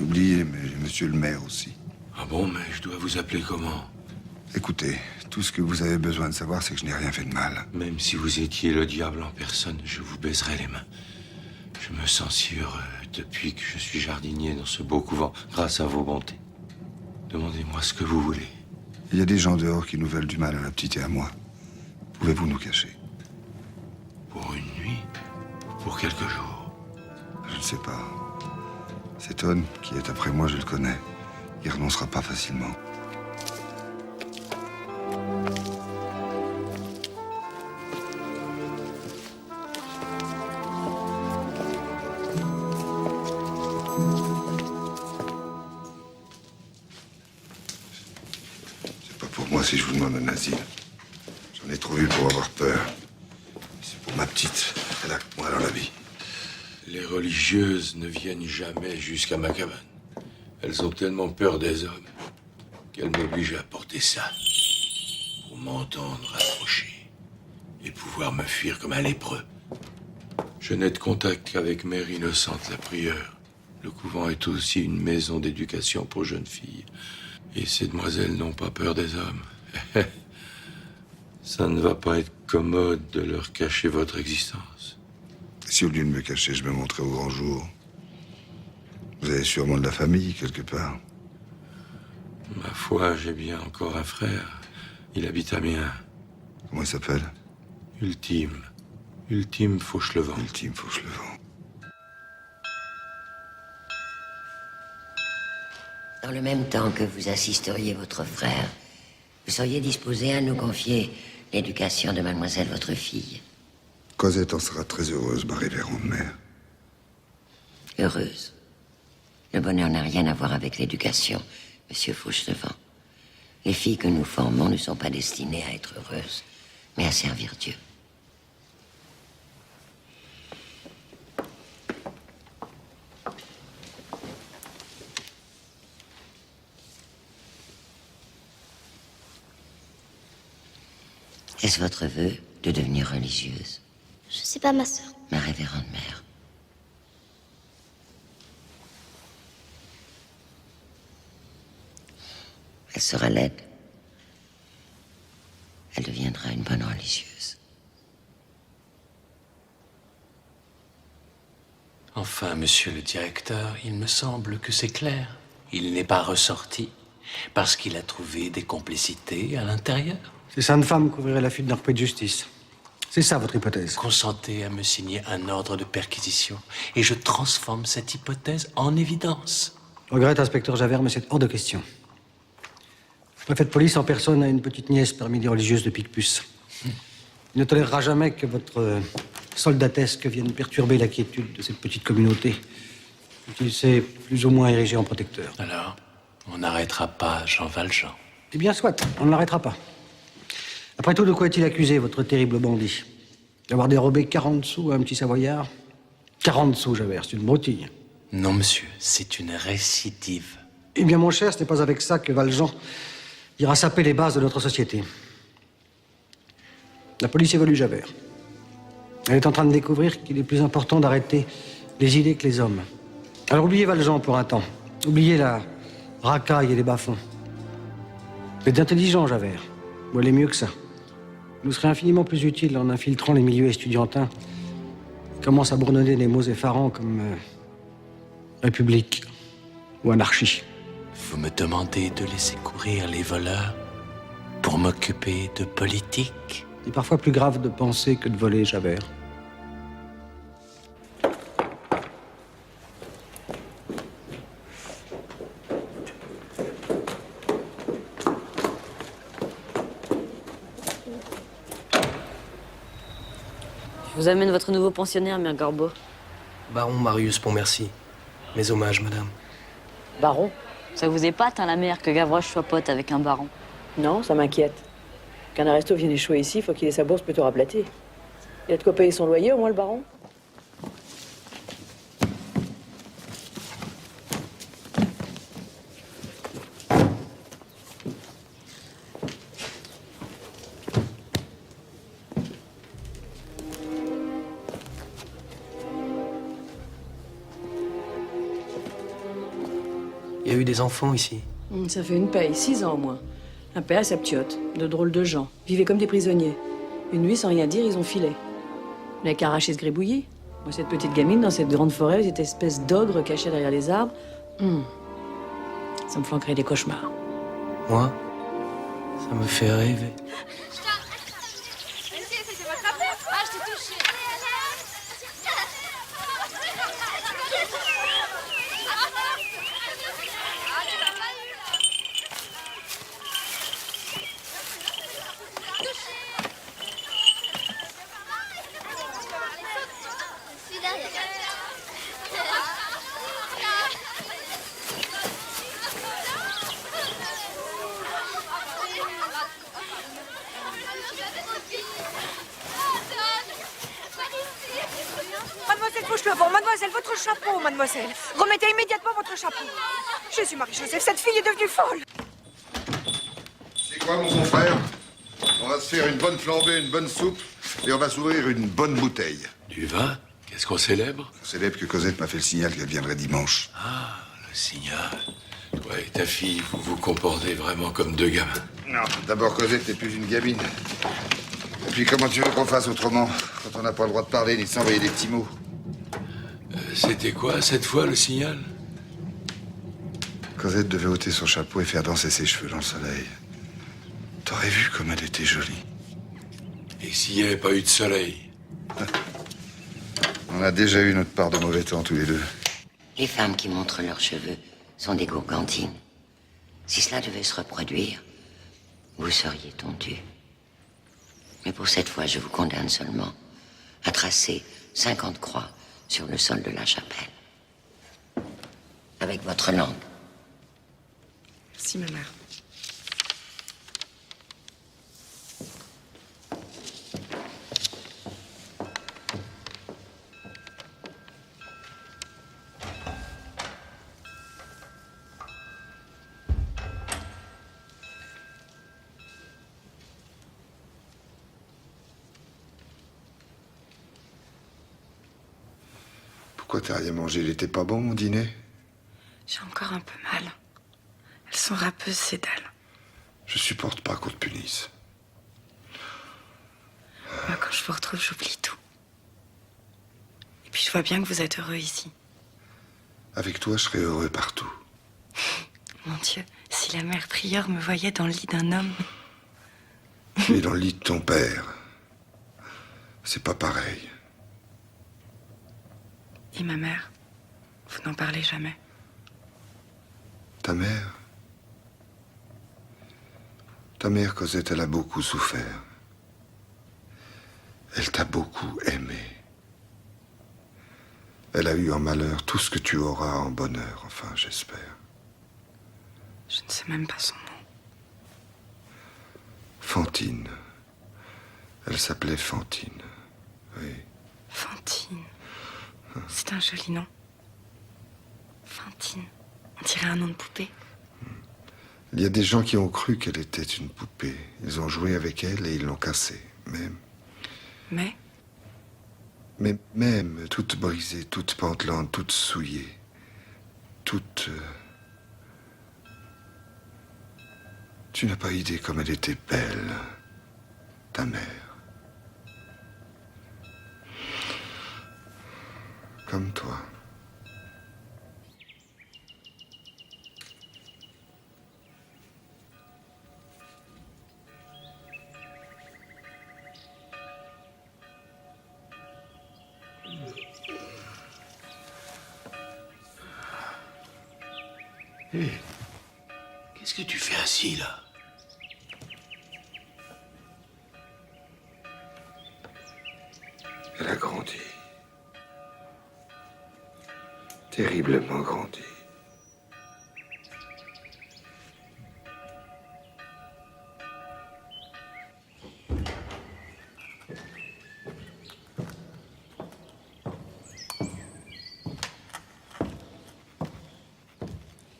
Oubliez, mais monsieur le maire aussi. Ah bon, mais je dois vous appeler comment? Écoutez, tout ce que vous avez besoin de savoir, c'est que je n'ai rien fait de mal. Même si vous étiez le diable en personne, je vous baiserais les mains. Je me sens si heureux depuis que je suis jardinier dans ce beau couvent, grâce à vos bontés. Demandez-moi ce que vous voulez. Il y a des gens dehors qui nous veulent du mal à la petite et à moi. Pouvez-vous nous cacher? Pour une nuit? Pour quelques jours? Je ne sais pas. Cet homme qui est après moi, je le connais. Il renoncera pas facilement. C'est pas pour moi si je vous demande un asile. J'en ai trop vu pour avoir peur. C'est pour ma petite. Elle a que moi dans la vie. Les religieuses ne viennent jamais jusqu'à ma cabane. Elles ont tellement peur des hommes qu'elles m'obligent à porter ça pour m'entendre approcher et pouvoir me fuir comme un lépreux. Je n'ai de contact qu'avavec Mère Innocente, la prieure. Le couvent est aussi une maison d'éducation pour jeunes filles. Et ces demoiselles n'ont pas peur des hommes. Ça ne va pas être commode de leur cacher votre existence. Si au lieu de me cacher, je me montrais au grand jour. Vous avez sûrement de la famille, quelque part. Ma foi, j'ai bien encore un frère. Il habite à Amiens. Comment il s'appelle? Ultime. Ultime Fauchelevent. Ultime Fauchelevent. Dans le même temps que vous assisteriez votre frère, vous seriez disposé à nous confier l'éducation de mademoiselle votre fille. Cosette en sera très heureuse, ma révérende mère. Heureuse. Le bonheur n'a rien à voir avec l'éducation, monsieur Fauchelevent. Les filles que nous formons ne sont pas destinées à être heureuses, mais à servir Dieu. Est-ce votre vœu de devenir religieuse? Je sais pas, ma sœur. Ma révérende mère. Elle sera laide. Elle deviendra une bonne religieuse. Enfin, monsieur le directeur, il me semble que c'est clair. Il n'est pas ressorti parce qu'il a trouvé des complicités à l'intérieur. C'est Sainte Femme qui ouvrirait la fuite d'un repris de justice. C'est ça votre hypothèse? Consentez à me signer un ordre de perquisition et je transforme cette hypothèse en évidence. Je regrette, inspecteur Javert, mais c'est hors de question. Le préfet de police en personne a une petite nièce parmi les religieuses de Picpus. Il ne tolérera jamais que votre soldatesque vienne perturber la quiétude de cette petite communauté. Il s'est plus ou moins érigé en protecteur. Alors, on n'arrêtera pas Jean Valjean. Eh bien, soit, on ne l'arrêtera pas. Après tout, de quoi est-il accusé, votre terrible bandit? D'avoir dérobé 40 sous à un petit Savoyard? 40 sous, Javert, c'est une broutille. Non, monsieur, c'est une récidive. Eh bien, mon cher, ce n'est pas avec ça que Valjean ira saper les bases de notre société. La police évolue, Javert. Elle est en train de découvrir qu'il est plus important d'arrêter les idées que les hommes. Alors oubliez Valjean pour un temps. Oubliez la racaille et les bas-fonds. Vous êtes intelligent, Javert. Vous allez mieux que ça. Vous serez infiniment plus utile en infiltrant les milieux estudiantins qui commencent à bourdonner des mots effarants comme République ou anarchie. Vous me demandez de laisser courir les voleurs pour m'occuper de politique? Il est parfois plus grave de penser que de voler, Javert. Je vous amène votre nouveau pensionnaire, Mère Gorbeau. Baron Marius Pontmercy. Mes hommages, madame. Baron? Ça vous épate, hein, la mère, que Gavroche soit pote avec un baron? Non, ça m'inquiète. Qu'un aristo vienne échouer ici, faut qu'il ait sa bourse plutôt raplatie. Il a de quoi payer son loyer, au moins, le baron? Il y a eu des enfants ici. Ça fait une paye, 6 ans au moins. Un père et sa p'tiote, de drôles de gens. Vivaient comme des prisonniers. Une nuit, sans rien dire, ils ont filé. On n'a qu'à arracher ce gribouillis. Moi, cette petite gamine, dans cette grande forêt, cette espèce d'ogre caché derrière les arbres, ça me flanquerait des cauchemars. Moi, ça me fait rêver. Mademoiselle Fauchelevent, mademoiselle, votre chapeau, mademoiselle. Remettez immédiatement votre chapeau. Jésus, Marie-Joseph, cette fille est devenue folle. C'est quoi, mon bon frère? On va se faire une bonne flambée, une bonne soupe, et on va s'ouvrir une bonne bouteille. Du vin? Qu'est-ce qu'on célèbre? On célèbre que Cosette m'a fait le signal qu'elle viendrait dimanche. Ah, le signal. Toi et ta fille, vous vous comportez vraiment comme deux gamins. Non, d'abord, Cosette n'est plus une gamine. Et puis, comment tu veux qu'on fasse autrement, quand on n'a pas le droit de parler ni de s'envoyer des petits mots? C'était quoi, cette fois, le signal? Cosette devait ôter son chapeau et faire danser ses cheveux dans le soleil. T'aurais vu comme elle était jolie. Et s'il n'y avait pas eu de soleil? On a déjà eu notre part de mauvais temps, tous les deux. Les femmes qui montrent leurs cheveux sont des gourgandines. Si cela devait se reproduire, vous seriez tondus. Mais pour cette fois, je vous condamne seulement à tracer 50 croix sur le sol de la chapelle. Avec votre langue. Merci, ma mère. Pourquoi t'as rien mangé? Il était pas bon, mon dîner? J'ai encore un peu mal. Elles sont râpeuses, ces dalles. Je supporte pas qu'on te punisse. Moi, quand je vous retrouve, j'oublie tout. Et puis, je vois bien que vous êtes heureux ici. Avec toi, je serais heureux partout. Mon Dieu, si la mère prieure me voyait dans le lit d'un homme... Tu es dans le lit de ton père. C'est pas pareil. Et ma mère, vous n'en parlez jamais. Ta mère? Ta mère, Cosette, elle a beaucoup souffert. Elle t'a beaucoup aimé. Elle a eu en malheur tout ce que tu auras en bonheur, enfin, j'espère. Je ne sais même pas son nom. Fantine. Elle s'appelait Fantine. Oui. Fantine. C'est un joli nom. Fantine. On dirait un nom de poupée. Il y a des gens qui ont cru qu'elle était une poupée. Ils ont joué avec elle et ils l'ont cassée. Mais même, toute brisée, toute pantelante, toute souillée, toute... Tu n'as pas idée comme elle était belle, ta mère. Comme toi. Hé, qu'est-ce que tu fais assis, là? Elle a grandi. Terriblement grandi.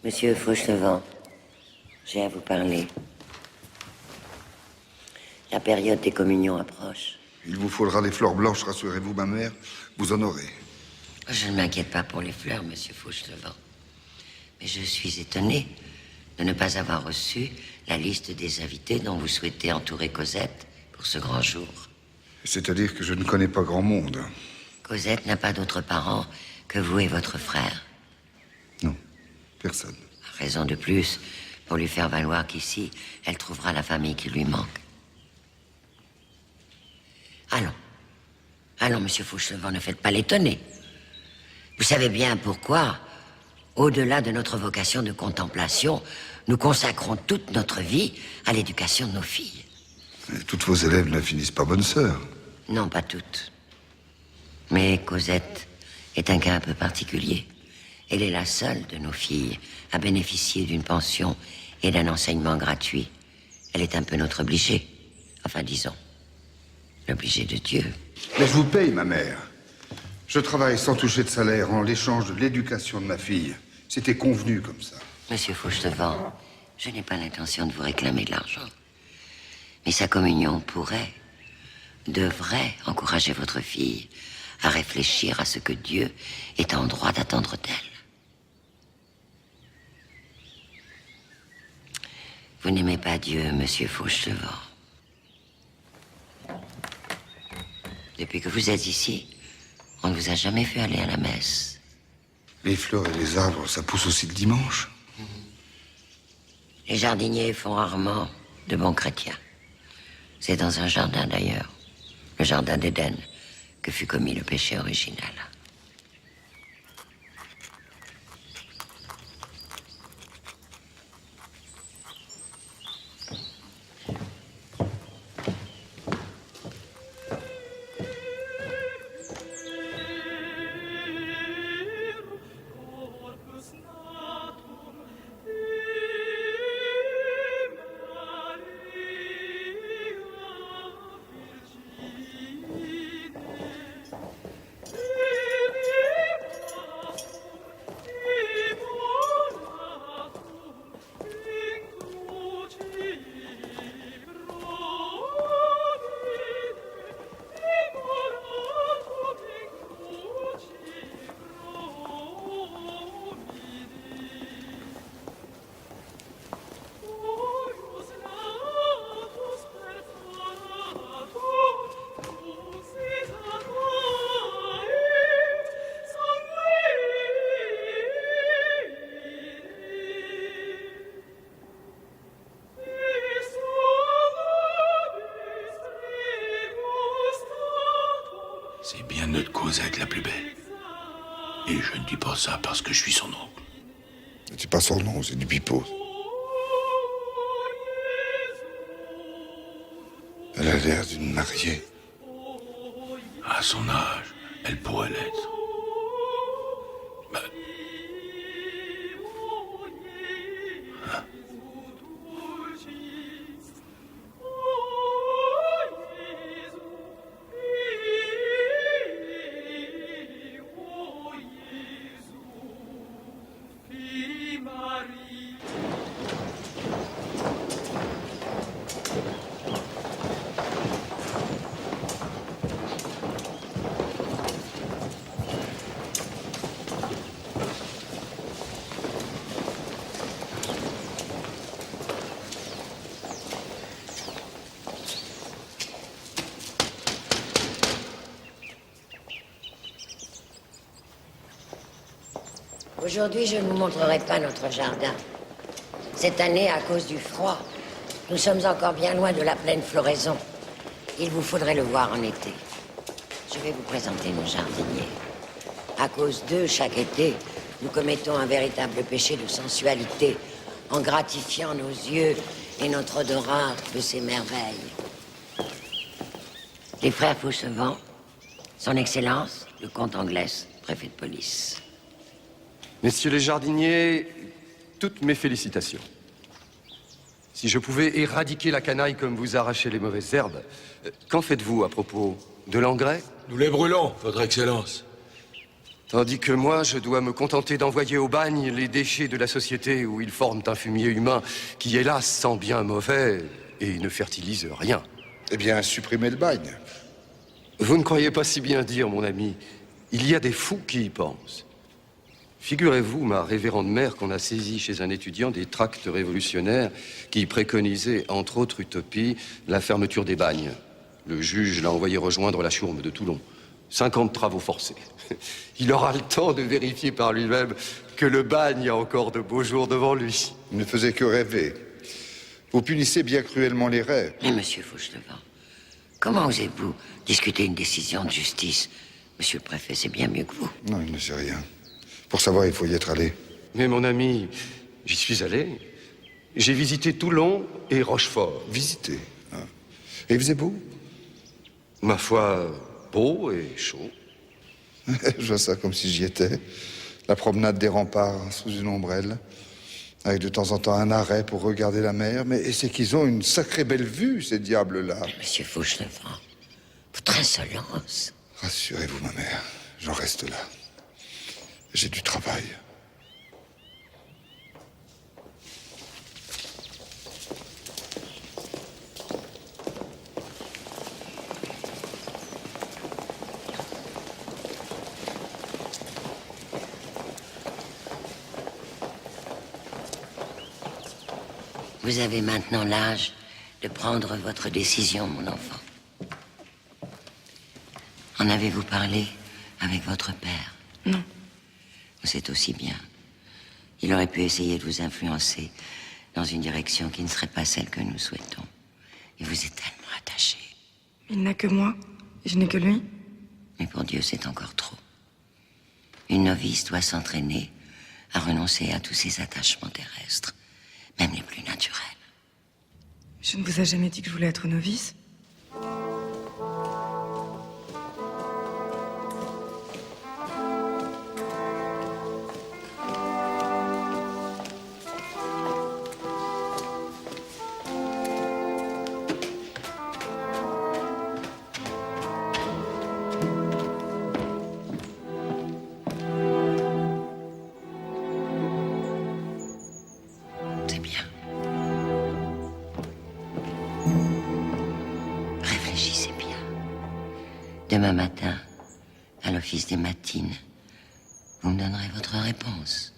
Monsieur Fauchelevent, j'ai à vous parler. La période des communions approche. Il vous faudra des fleurs blanches, rassurez-vous, ma mère. Vous en aurez. Je ne m'inquiète pas pour les fleurs, monsieur Fauchelevent. Mais je suis étonnée de ne pas avoir reçu la liste des invités dont vous souhaitez entourer Cosette pour ce grand jour. C'est-à-dire que je ne connais pas grand monde. Cosette n'a pas d'autres parents que vous et votre frère. Non, personne. Raison de plus pour lui faire valoir qu'ici, elle trouvera la famille qui lui manque. Allons. Allons, monsieur Fauchelevent, ne faites pas l'étonner. Vous savez bien pourquoi, au-delà de notre vocation de contemplation, nous consacrons toute notre vie à l'éducation de nos filles. Et toutes vos élèves ne finissent pas bonnes sœurs. Non, pas toutes. Mais Cosette est un cas un peu particulier. Elle est la seule de nos filles à bénéficier d'une pension et d'un enseignement gratuit. Elle est un peu notre obligée. Enfin, disons, l'obligée de Dieu. Mais je vous paye, ma mère. Je travaille sans toucher de salaire en l'échange de l'éducation de ma fille. C'était convenu comme ça. Monsieur Fauchelevent, je n'ai pas l'intention de vous réclamer de l'argent. Mais sa communion devrait encourager votre fille à réfléchir à ce que Dieu est en droit d'attendre d'elle. Vous n'aimez pas Dieu, monsieur Fauchelevent. Depuis que vous êtes ici, on ne vous a jamais vu aller à la messe. Les fleurs et les arbres, ça pousse aussi le dimanche. Les jardiniers font rarement de bons chrétiens. C'est dans un jardin d'ailleurs, le jardin d'Éden, que fut commis le péché original. C'est bien notre Cosette la plus belle. Et je ne dis pas ça parce que je suis son oncle. C'est pas son nom, c'est du pipeau. Elle a l'air d'une mariée. À son âge, elle pourrait l'être. Aujourd'hui, je ne vous montrerai pas notre jardin. Cette année, à cause du froid, nous sommes encore bien loin de la pleine floraison. Il vous faudrait le voir en été. Je vais vous présenter nos jardiniers. À cause d'eux, chaque été, nous commettons un véritable péché de sensualité en gratifiant nos yeux et notre odorat de ces merveilles. Les frères Fauchelevent, son Excellence, le comte Anglès, préfet de police. Messieurs les jardiniers, toutes mes félicitations. Si je pouvais éradiquer la canaille comme vous arrachez les mauvaises herbes, qu'en faites-vous à propos de l'engrais? Nous les brûlons, Votre Excellence. Tandis que moi, je dois me contenter d'envoyer au bagne les déchets de la société où ils forment un fumier humain qui, hélas, sent bien mauvais et ne fertilise rien. Eh bien, supprimez le bagne. Vous ne croyez pas si bien dire, mon ami. Il y a des fous qui y pensent. Figurez-vous, ma révérende mère, qu'on a saisi chez un étudiant des tracts révolutionnaires qui préconisaient, entre autres utopies, la fermeture des bagnes. Le juge l'a envoyé rejoindre la Chourme de Toulon. 50 travaux forcés. Il aura le temps de vérifier par lui-même que le bagne a encore de beaux jours devant lui. Il ne faisait que rêver. Vous punissez bien cruellement les rêves. Mais monsieur Fauchelevent, comment osez-vous discuter une décision de justice? Monsieur le préfet sait bien mieux que vous. Non, il ne sait rien. Pour savoir, il faut y être allé. Mais mon ami, j'y suis allé. J'ai visité Toulon et Rochefort. Visité, hein. Et il faisait beau? Ma foi, beau et chaud. Je vois ça comme si j'y étais. La promenade des remparts sous une ombrelle, avec de temps en temps un arrêt pour regarder la mer. Mais c'est qu'ils ont une sacrée belle vue, ces diables-là. Monsieur Fauchelevent, votre insolence. Rassurez-vous, ma mère, j'en reste là. J'ai du travail. Vous avez maintenant l'âge de prendre votre décision, mon enfant. En avez-vous parlé avec votre père? Non. C'est aussi bien. Il aurait pu essayer de vous influencer dans une direction qui ne serait pas celle que nous souhaitons. Il vous est tellement attaché. Il n'a que moi, je n'ai que lui. Mais pour Dieu, c'est encore trop. Une novice doit s'entraîner à renoncer à tous ses attachements terrestres, même les plus naturels. Je ne vous ai jamais dit que je voulais être novice. C'est bien. Réfléchissez bien. Demain matin, à l'office des matines, vous me donnerez votre réponse.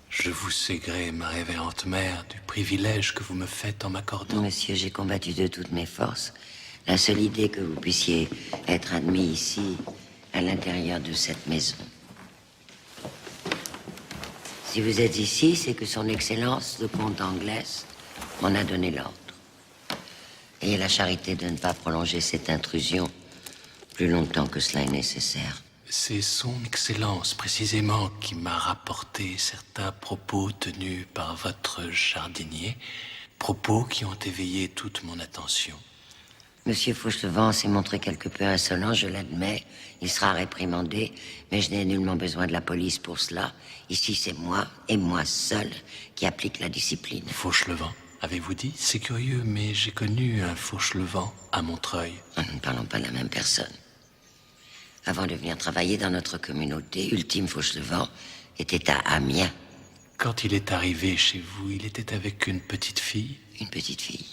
Je vous sais gré, ma révérende mère, du privilège que vous me faites en m'accordant. Monsieur, j'ai combattu de toutes mes forces la seule idée que vous puissiez être admis ici, à l'intérieur de cette maison. Si vous êtes ici, c'est que son Excellence, le comte d'Anglès, m'en a donné l'ordre. Ayez la charité de ne pas prolonger cette intrusion plus longtemps que cela est nécessaire. C'est son Excellence, précisément, qui m'a rapporté certains propos tenus par votre jardinier, propos qui ont éveillé toute mon attention. Monsieur Fauchelevent s'est montré quelque peu insolent, je l'admets. Il sera réprimandé, mais je n'ai nullement besoin de la police pour cela. Ici, c'est moi, et moi seul, qui applique la discipline. Fauchelevent, avez-vous dit? C'est curieux, mais j'ai connu un Fauchelevent à Montreuil. Nous ne parlons pas de la même personne. Avant de venir travailler dans notre communauté, Ultime Fauchelevent était à Amiens. Quand il est arrivé chez vous, il était avec une petite fille? Une petite fille.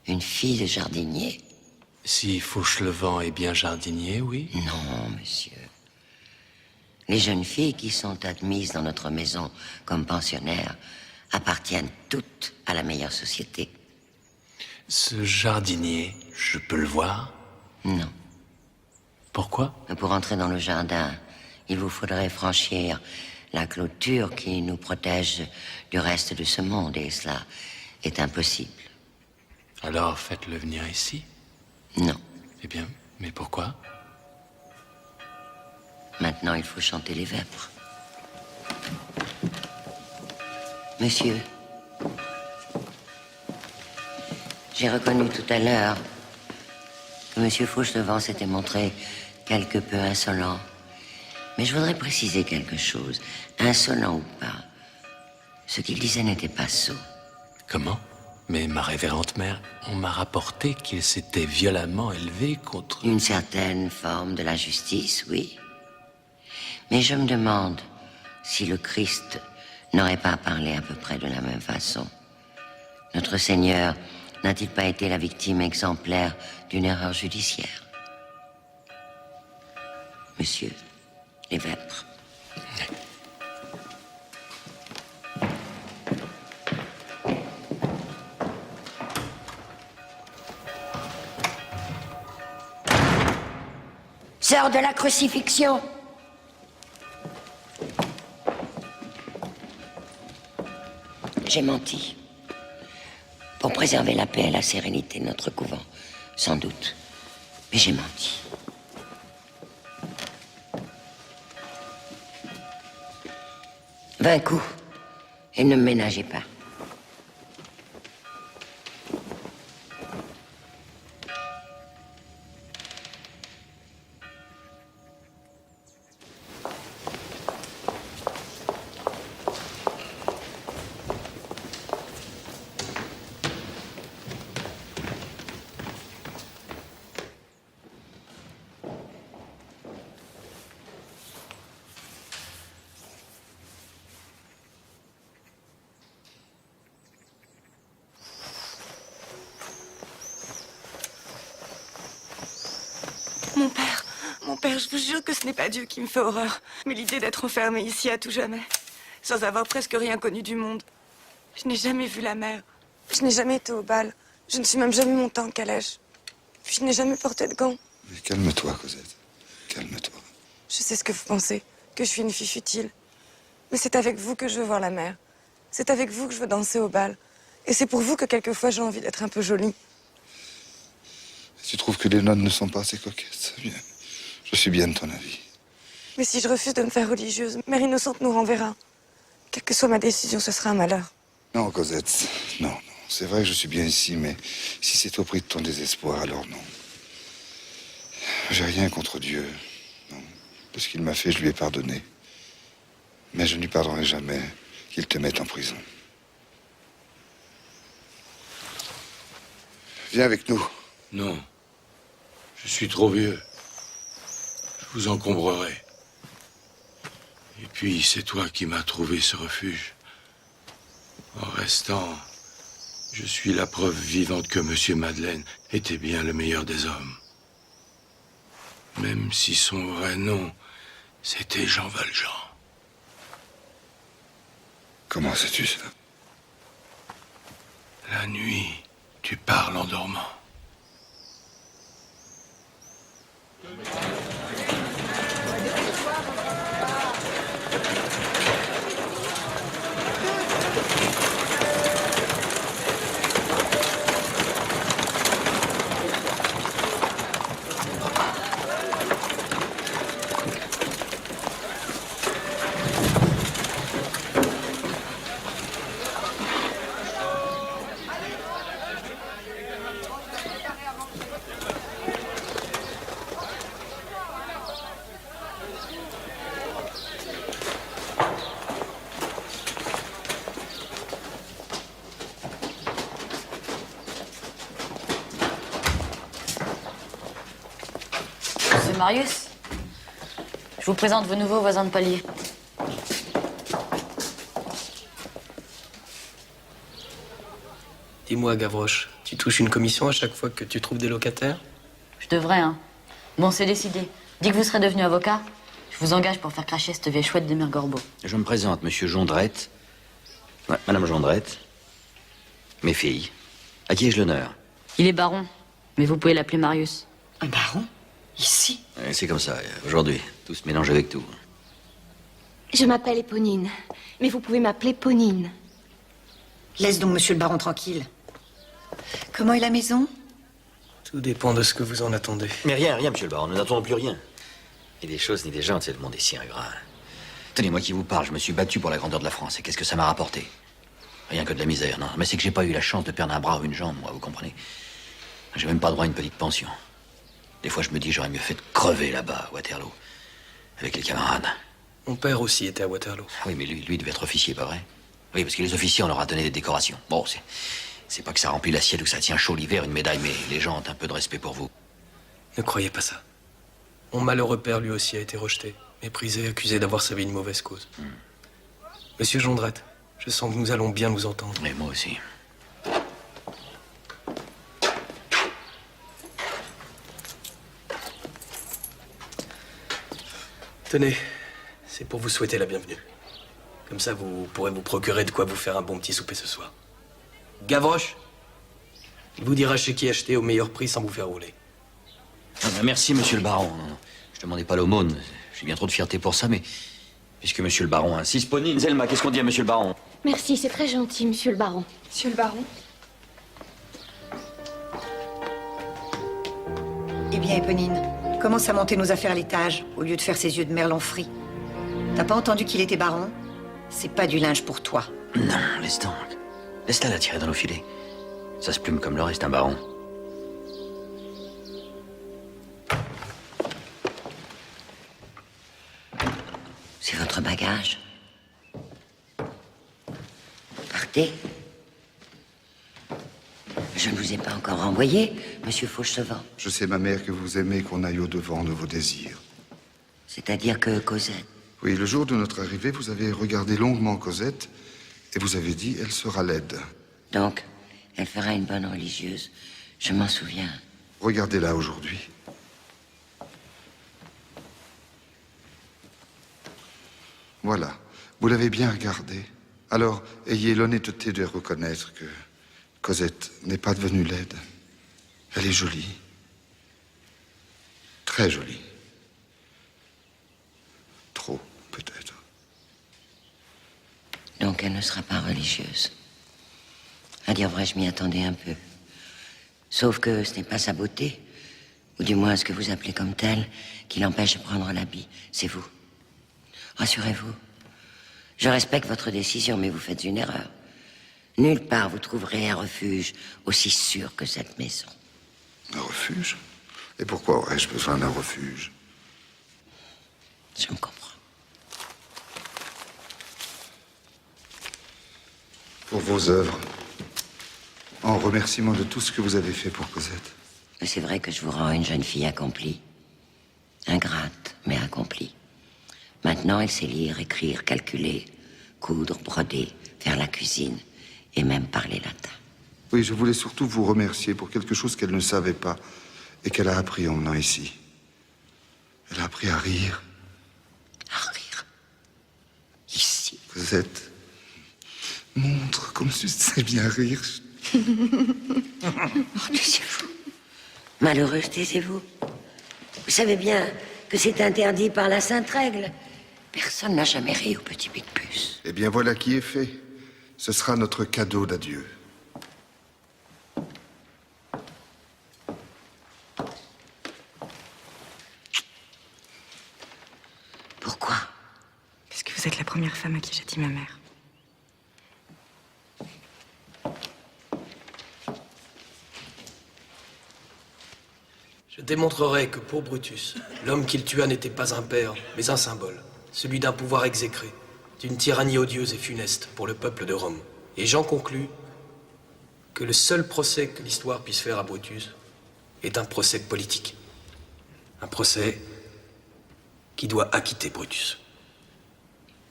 Une fille de jardinier. Si Fauchelevent est bien jardinier, oui? Non, monsieur. Les jeunes filles qui sont admises dans notre maison comme pensionnaires appartiennent toutes à la meilleure société. Ce jardinier, je peux le voir? Non. Pourquoi? Pour entrer dans le jardin, il vous faudrait franchir la clôture qui nous protège du reste de ce monde, et cela est impossible. Alors faites-le venir ici? Non. Eh bien, mais pourquoi? Maintenant, il faut chanter les vêpres. Monsieur, j'ai reconnu tout à l'heure que Monsieur Fauchelevent s'était montré quelque peu insolent. Mais je voudrais préciser quelque chose. Insolent ou pas, ce qu'il disait n'était pas sot. Comment? Mais ma révérende mère, on m'a rapporté qu'il s'était violemment élevé contre... Une certaine forme de la justice, oui. Mais je me demande si le Christ n'aurait pas parlé à peu près de la même façon. Notre Seigneur n'a-t-il pas été la victime exemplaire d'une erreur judiciaire? Monsieur, les vêpres. Sors de la crucifixion! J'ai menti. Pour préserver la paix et la sérénité de notre couvent, sans doute. Mais j'ai menti. 20 coups. Et ne me ménagez pas. Mon père, je vous jure que ce n'est pas Dieu qui me fait horreur, mais l'idée d'être enfermée ici à tout jamais, sans avoir presque rien connu du monde. Je n'ai jamais vu la mer, je n'ai jamais été au bal, je ne suis même jamais montée en calèche. Puis je n'ai jamais porté de gants. Mais calme-toi, Cosette. Calme-toi. Je sais ce que vous pensez, que je suis une fille futile. Mais c'est avec vous que je veux voir la mer. C'est avec vous que je veux danser au bal. Et c'est pour vous que quelquefois j'ai envie d'être un peu jolie. Tu trouves que les nonnes ne sont pas assez coquettes? Bien. Je suis bien de ton avis. Mais si je refuse de me faire religieuse, Mère Innocente nous renverra. Quelle que soit ma décision, ce sera un malheur. Non, Cosette. Non, non. C'est vrai que je suis bien ici, mais si c'est au prix de ton désespoir, alors non. J'ai rien contre Dieu. Non. De ce qu'il m'a fait, je lui ai pardonné. Mais je ne lui pardonnerai jamais qu'il te mette en prison. Viens avec nous. Non. Je suis trop vieux. Je vous encombrerai. Et puis, c'est toi qui m'as trouvé ce refuge. En restant, je suis la preuve vivante que Monsieur Madeleine était bien le meilleur des hommes. Même si son vrai nom, c'était Jean Valjean. Comment sais-tu ça? La nuit, tu parles en dormant. Monsieur Marius, je vous présente vos nouveaux voisins de palier. Dis-moi, Gavroche, tu touches une commission à chaque fois que tu trouves des locataires? Je devrais, hein. Bon, c'est décidé. Dès que vous serez devenu avocat, je vous engage pour faire cracher cette vieille chouette de Mère Gorbeau. Je me présente, monsieur Jondrette. Ouais, Madame Jondrette. Mes filles. À qui ai-je l'honneur? Il est baron, mais vous pouvez l'appeler Marius. Un baron? Ici? Ouais, c'est comme ça, aujourd'hui. Tout se mélange avec tout. Je m'appelle Éponine, mais vous pouvez m'appeler Ponine. Laisse donc monsieur le baron tranquille. Comment est la maison? Tout dépend de ce que vous en attendez. Mais rien, monsieur le baron, nous n'attendons plus rien. Ni des choses, ni des gens, c'est le monde est si ingrat. Tenez, moi qui vous parle, je me suis battu pour la grandeur de la France. Et qu'est-ce que ça m'a rapporté? Rien que de la misère, non. Mais c'est que j'ai pas eu la chance de perdre un bras ou une jambe, moi, vous comprenez? J'ai même pas droit à une petite pension. Des fois, je me dis, j'aurais mieux fait de crever là-bas, à Waterloo, avec les camarades. Mon père aussi était à Waterloo. Oui, mais lui devait être officier, pas vrai? Oui, parce que les officiers, on leur a donné des décorations. Bon, c'est pas que ça remplit l'assiette ou que ça tient chaud l'hiver, une médaille, mais les gens ont un peu de respect pour vous. Ne croyez pas ça. Mon malheureux père, lui aussi, a été rejeté, méprisé, accusé d'avoir servi une mauvaise cause. Monsieur Jondrette, Je sens que nous allons bien nous entendre. Et moi aussi. Tenez, c'est pour vous souhaiter la bienvenue. Comme ça, vous pourrez vous procurer de quoi vous faire un bon petit souper ce soir. Gavroche, il vous dira chez qui acheter au meilleur prix sans vous faire rouler. Ah ben merci, monsieur le baron. Je demandais pas l'aumône. J'ai bien trop de fierté pour ça, mais puisque monsieur le baron insiste. Ponine, Zelma, qu'est-ce qu'on dit à monsieur le baron? Merci, c'est très gentil, monsieur le baron. Monsieur le baron. Eh bien, Éponine, commence à monter nos affaires à l'étage, au lieu de faire ses yeux de merlan frit. T'as pas entendu qu'il était baron? C'est pas du linge pour toi. Non, laisse donc. Laisse-la la tirer dans nos filets. Ça se plume comme le reste, un baron. C'est votre bagage. Partez. Je ne vous ai pas encore envoyé, monsieur Fauchelevent. Je sais, ma mère, que vous aimez qu'on aille au-devant de vos désirs. C'est-à-dire que Cosette... Oui, le jour de notre arrivée, vous avez regardé longuement Cosette et vous avez dit, elle sera laide. Donc, elle fera une bonne religieuse. Je m'en souviens. Regardez-la aujourd'hui. Voilà, vous l'avez bien regardée. Alors, ayez l'honnêteté de reconnaître que Cosette n'est pas devenue laide. Elle est jolie. Très jolie. Trop, peut-être. Donc, elle ne sera pas religieuse. À dire vrai, je m'y attendais un peu. Sauf que ce n'est pas sa beauté, ou du moins ce que vous appelez comme telle, qui l'empêche de prendre l'habit. C'est vous. Rassurez-vous. Je respecte votre décision, mais vous faites une erreur. Nulle part vous trouverez un refuge aussi sûr que cette maison. Un refuge? Et pourquoi aurais-je besoin d'un refuge? Je me comprends. Pour vos œuvres. En remerciement de tout ce que vous avez fait pour Cosette. Mais c'est vrai que je vous rends une jeune fille accomplie. Ingrate, mais accomplie. Maintenant, elle sait lire, écrire, calculer, coudre, broder, faire la cuisine et même parler latin. Oui, je voulais surtout vous remercier pour quelque chose qu'elle ne savait pas et qu'elle a appris en venant ici. Elle a appris à rire. À rire? Ici? Cosette, montre comme tu sais bien rire. Oh, taisez-vous. Malheureuse, taisez-vous. Vous savez bien que c'est interdit par la sainte règle. Personne n'a jamais ri au petit Picpus. Eh bien, voilà qui est fait. Ce sera notre cadeau d'adieu. Pourquoi? Parce que vous êtes la première femme à qui j'ai dit ma mère. Je démontrerai que pour Brutus, l'homme qu'il tua n'était pas un père, mais un symbole. Celui d'un pouvoir exécré, d'une tyrannie odieuse et funeste pour le peuple de Rome. Et j'en conclus que le seul procès que l'histoire puisse faire à Brutus est un procès politique. Un procès qui doit acquitter Brutus.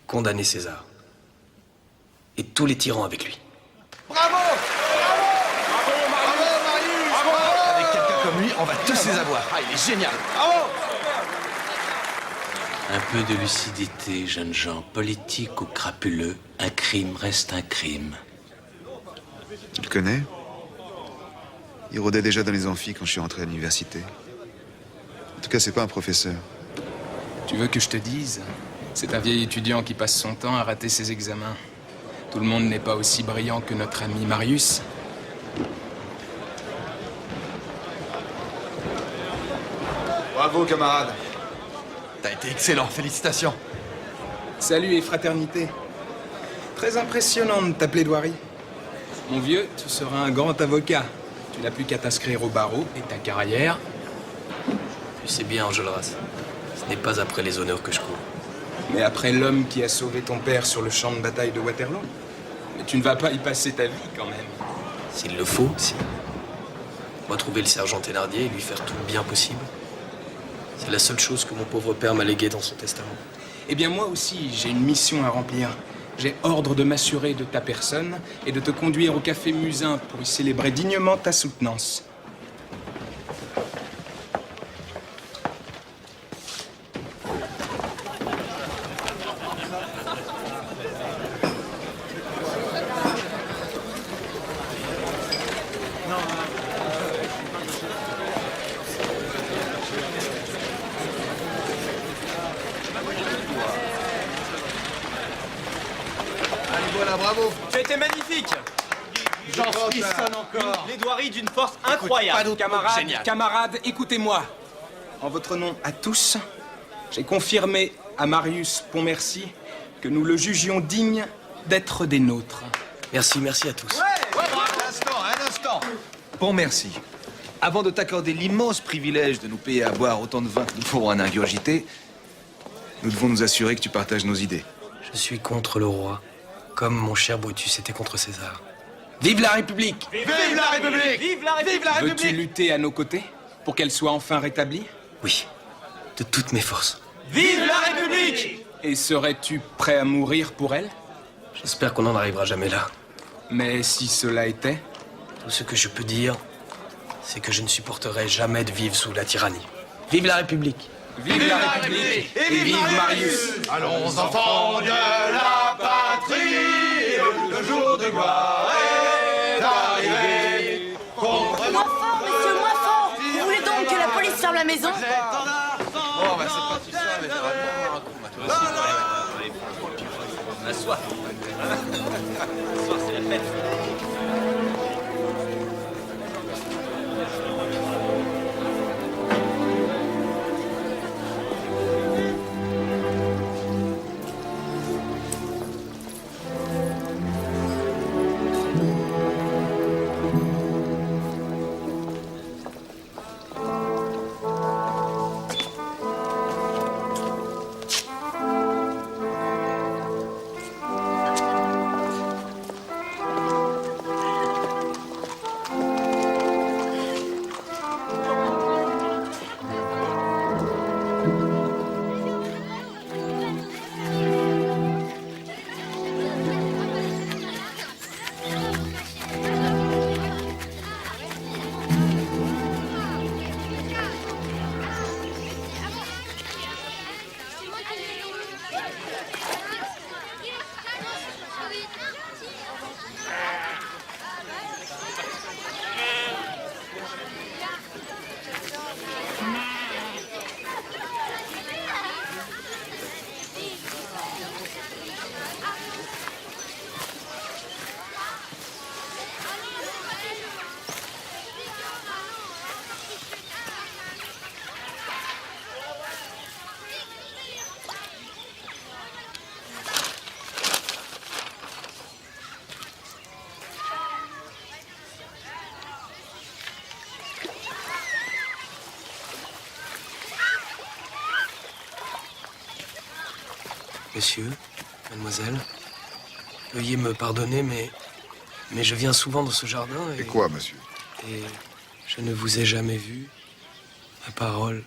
Condamner César. Et tous les tyrans avec lui. Bravo! Avec quelqu'un comme lui, on va tous les avoir. Ah, il est génial. Bravo! Un peu de lucidité, jeunes gens. Politique ou crapuleux, un crime reste un crime. Tu le connais? Il rôdait déjà dans les amphis quand je suis rentré à l'université. En tout cas, c'est pas un professeur. Tu veux que je te dise? C'est un vieil étudiant qui passe son temps à rater ses examens. Tout le monde n'est pas aussi brillant que notre ami Marius. Bravo, camarade. T'as été excellent, félicitations. Salut et fraternité. Très impressionnante ta plaidoirie. Mon vieux, tu seras un grand avocat. Tu n'as plus qu'à t'inscrire au barreau et ta carrière... Tu sais bien, Enjolras, ce n'est pas après les honneurs que je cours. Mais après l'homme qui a sauvé ton père sur le champ de bataille de Waterloo? Mais tu ne vas pas y passer ta vie, quand même. S'il le faut, si. Retrouver le sergent Thénardier et lui faire tout le bien possible. C'est la seule chose que mon pauvre père m'a léguée dans son testament. Eh bien, moi aussi, j'ai une mission à remplir. j'ai ordre de m'assurer de ta personne et de te conduire au café Musin pour y célébrer dignement ta soutenance. Voilà, bravo. Tu as été magnifique. J'en frissonne encore. Les doiries d'une force incroyable. Pas d'autre mot. Camarades, Génial. Camarades, écoutez-moi. En votre nom à tous, j'ai confirmé à Marius Pontmercy que nous le jugions digne d'être des nôtres. Merci à tous. Un instant. Pontmercy. Avant de t'accorder l'immense privilège de nous payer à boire autant de vin que nous pourrons en ingurgiter, nous devons nous assurer que tu partages nos idées. Je suis contre le roi, comme mon cher Brutus était contre César. Vive la République! Vive la République! Vive la République! Veux-tu lutter à nos côtés pour qu'elle soit enfin rétablie? Oui, de toutes mes forces. Vive la République! Et serais-tu prêt à mourir pour elle? J'espère qu'on n'en arrivera jamais là. Mais si cela était? Tout ce que je peux dire, c'est que je ne supporterai jamais de vivre sous la tyrannie. Vive la République! Vive la République! Et vive Marius! Allons, enfants de la patrie, le jour de gloire est arrivé. Moins fort, monsieur, moins fort! Vous voulez donc que la police ferme la maison? Bon, bah c'est pas tout ça, mais j'aurais bien avoir un coup, moi, toi aussi. On a soif. Ce soir, c'est la fête. Monsieur, mademoiselle, veuillez me pardonner, mais je viens souvent dans ce jardin et... Et quoi, monsieur? Et je ne vous ai jamais vu. Ma parole,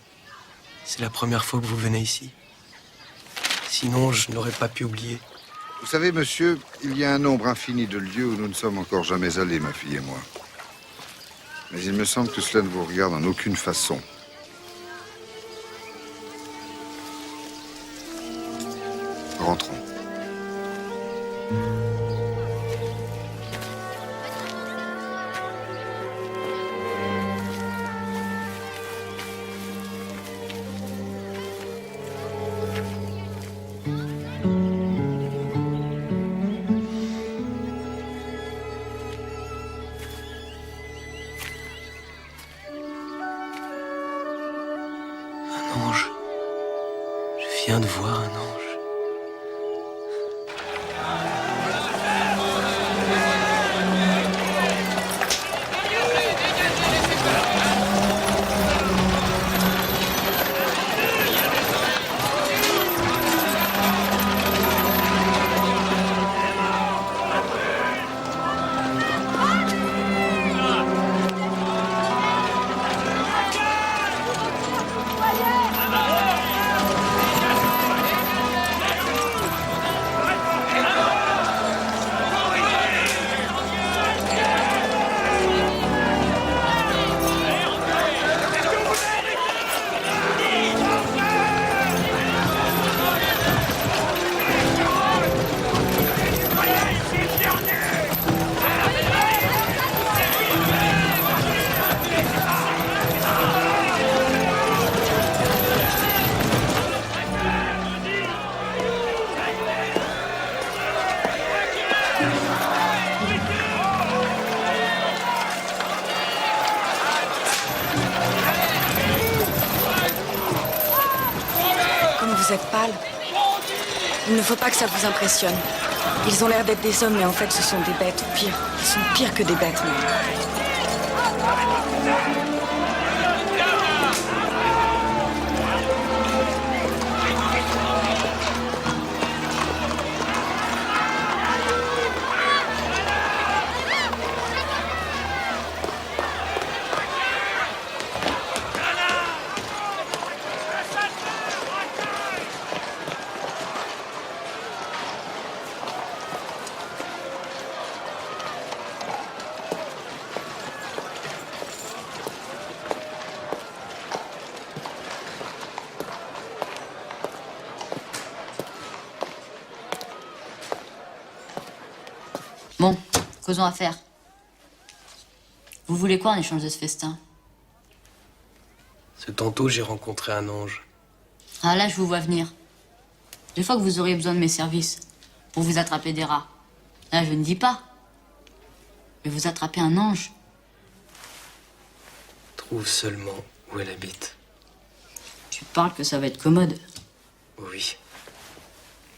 c'est la première fois que vous venez ici. Sinon, je n'aurais pas pu oublier. Vous savez, monsieur, il y a un nombre infini de lieux où nous ne sommes encore jamais allés, ma fille et moi. Mais il me semble que cela ne vous regarde en aucune façon. Rentrons. Un ange. Je viens de voir un ange. Vous êtes pâle. Il ne faut pas que ça vous impressionne. Ils ont l'air d'être des hommes, mais en fait, ce sont des bêtes. Ou pire, ils sont pires que des bêtes, même. Bon, causons affaire. Vous voulez quoi en échange de ce festin? Ce tantôt, j'ai rencontré un ange. Ah là, je vous vois venir. Des fois que vous auriez besoin de mes services pour vous attraper des rats. Là, je ne dis pas. Mais vous attrapez un ange. Trouve seulement où elle habite. Tu parles que ça va être commode. Oui.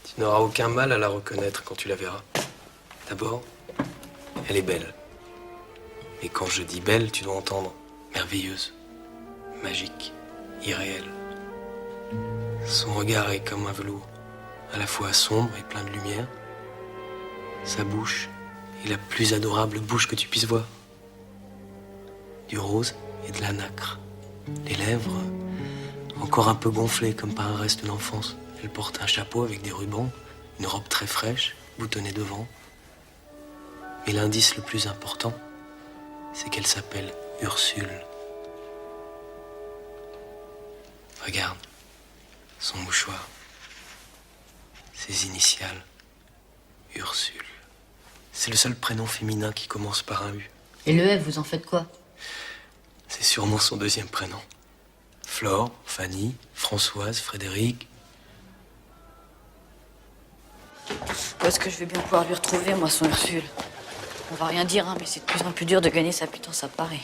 Tu n'auras aucun mal à la reconnaître quand tu la verras. D'abord, elle est belle. Et quand je dis belle, tu dois entendre merveilleuse, magique, irréelle. Son regard est comme un velours, à la fois sombre et plein de lumière. Sa bouche est la plus adorable bouche que tu puisses voir. Du rose et de la nacre. Les lèvres, encore un peu gonflées comme par un reste d'enfance. Elle porte un chapeau avec des rubans, une robe très fraîche, boutonnée devant. Mais l'indice le plus important, c'est qu'elle s'appelle Ursule. Regarde, son mouchoir, ses initiales, Ursule. C'est le seul prénom féminin qui commence par un U. Et le F, vous en faites quoi? C'est sûrement son deuxième prénom. Flore, Fanny, Françoise, Frédéric. Où est-ce que je vais bien pouvoir lui retrouver, moi, son Ursule? On va rien dire, hein, mais c'est de plus en plus dur de gagner sa pitance, ça paraît.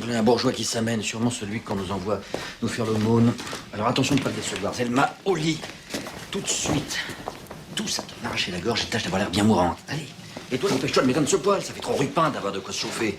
Un bourgeois qui s'amène, sûrement celui qu'on nous envoie nous faire l'aumône. Alors attention de ne pas le décevoir. Zelma, au lit, tout de suite. Tout ça t'en arracher la gorge et tâche d'avoir l'air bien mourante. Allez. Et toi, empêche-toi de m'éteindre ce poil, ça fait trop rupin d'avoir de quoi se chauffer.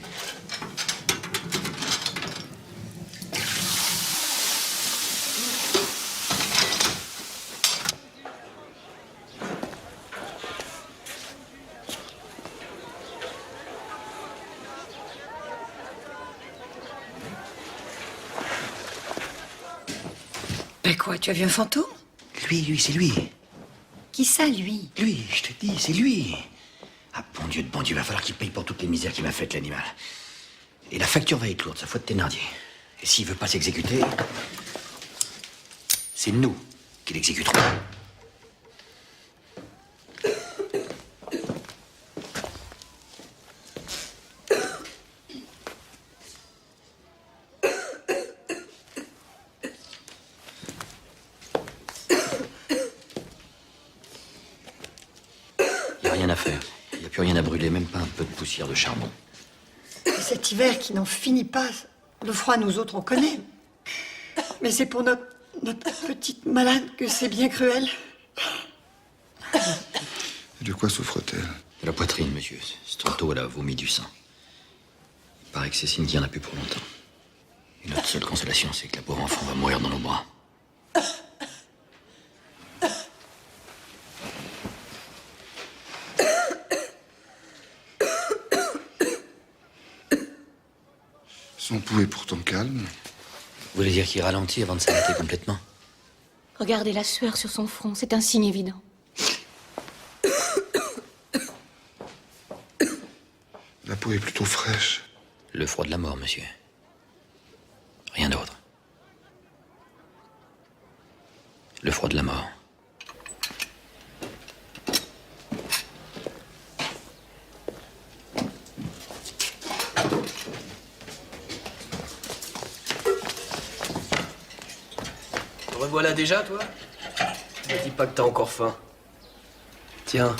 Ben quoi, tu as vu un fantôme? Lui, c'est lui. Qui ça, lui? Lui, je te dis, c'est lui. Ah, bon Dieu, va falloir qu'il paye pour toutes les misères qu'il m'a faites, l'animal. Et la facture va être lourde, ça faut de Thénardier. Et s'il veut pas s'exécuter, c'est nous qui l'exécuterons. Rien à faire. Il n'y a plus rien à brûler, même pas un peu de poussière de charbon. Et cet hiver qui n'en finit pas. Le froid, nous autres, on connaît. Mais c'est pour notre petite malade que c'est bien cruel. Et de quoi souffre-t-elle? De la poitrine, monsieur. Ce tantôt, elle a vomi du sang. Il paraît que c'est signe qu'il n'y en a plus pour longtemps. Et notre seule consolation, c'est que la pauvre enfant va mourir dans nos bras. Son pouls est pourtant calme. Vous voulez dire qu'il ralentit avant de s'arrêter complètement? Regardez la sueur sur son front, c'est un signe évident. La peau est plutôt fraîche. Le froid de la mort, monsieur. Rien d'autre. Le froid de la mort. revoilà déjà, toi? Ne dis pas que t'as encore faim. Tiens,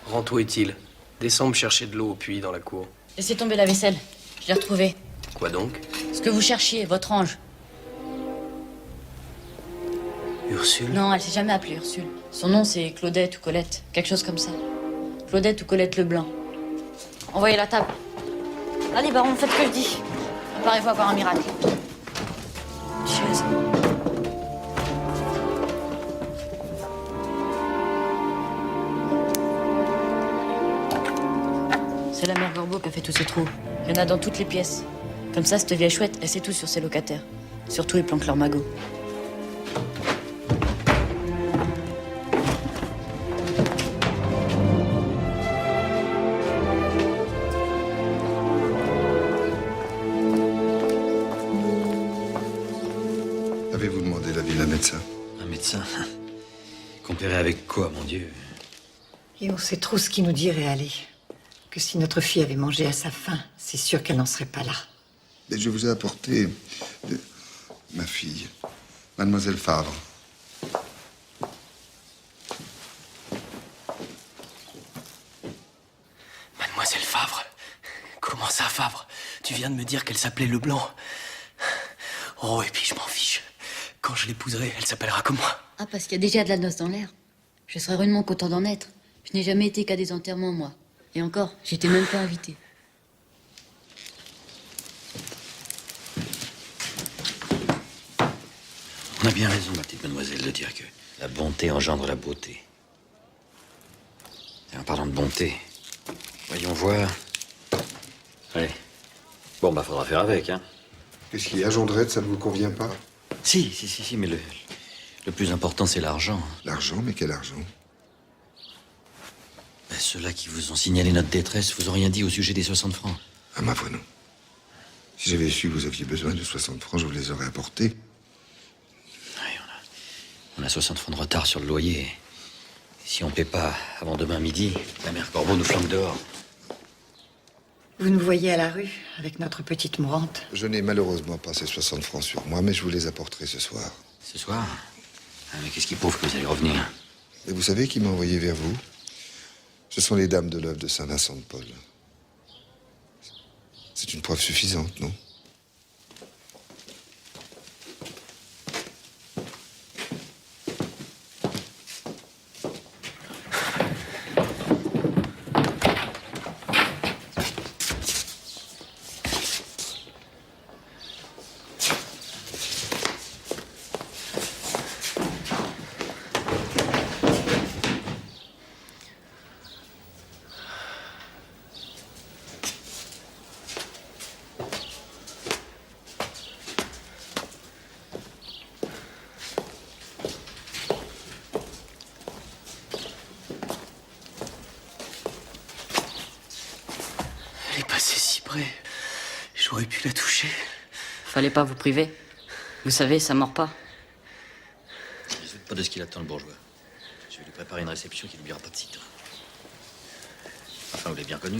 rends-toi utile. Descends me chercher de l'eau au puits dans la cour. Laissez tomber la vaisselle. Je l'ai retrouvée. Quoi donc? Ce que vous cherchiez, votre ange. Ursule? Non, elle s'est jamais appelée Ursule. Son nom, c'est Claudette ou Colette. Quelque chose comme ça. Claudette ou Colette Leblanc. Envoyez la table. Allez, baron, faites ce que je dis. Préparez-vous à voir un miracle. Chaise. C'est la mère Gorbeau qui a fait tous ces trous. Il y en a dans toutes les pièces. Comme ça, cette vieille chouette, elle sait tout sur ses locataires. Surtout, ils planquent leurs magots. Avez-vous demandé l'avis d'un médecin? Un médecin? Comparé avec quoi, mon Dieu? Et on sait trop ce qu'il nous dirait, aller. Que si notre fille avait mangé à sa faim, c'est sûr qu'elle n'en serait pas là. Et je vous ai apporté ma fille, Mademoiselle Favre. Mademoiselle Favre? Comment ça, Favre? Tu viens de me dire qu'elle s'appelait Leblanc. Oh, et puis je m'en fiche. Quand je l'épouserai, elle s'appellera comme moi. Ah, parce qu'il y a déjà de la noce dans l'air. Je serais rudement content d'en être. Je n'ai jamais été qu'à des enterrements, moi. Et encore, j'étais même pas invitée. On a bien raison, ma petite mademoiselle, de dire que la bonté engendre la beauté. Et en parlant de bonté, voyons voir. Allez. Bon, bah, faudra faire avec, hein. Qu'est-ce qu'il y a, Jondrette? Ça ne vous convient pas? Si, mais le plus important, c'est l'argent. L'argent? Mais quel argent? Ben, ceux-là qui vous ont signalé notre détresse vous ont rien dit au sujet des 60 francs. Ah, ma foi, non. Si j'avais su que vous aviez besoin de 60 francs, je vous les aurais apportés. On a 60 francs de retard sur le loyer. Et si on paie pas avant demain midi, la mère Corbeau nous flanque dehors. Vous nous voyez à la rue, avec notre petite mourante. Je n'ai malheureusement pas ces 60 francs sur moi, mais je vous les apporterai ce soir. Ce soir? Ah, mais qu'est-ce qui prouve que vous allez revenir? Et vous savez qui m'a envoyé vers vous? Ce sont les dames de l'œuvre de Saint-Vincent de Paul. C'est une preuve suffisante, non? Elle est passée si près. J'aurais pu la toucher. Fallait pas vous priver. Vous savez, ça mord pas. Je ne doute pas de ce qu'il attend, le bourgeois. Je vais lui préparer une réception qui n'oubliera pas de sitôt. Enfin, vous l'avez bien connu.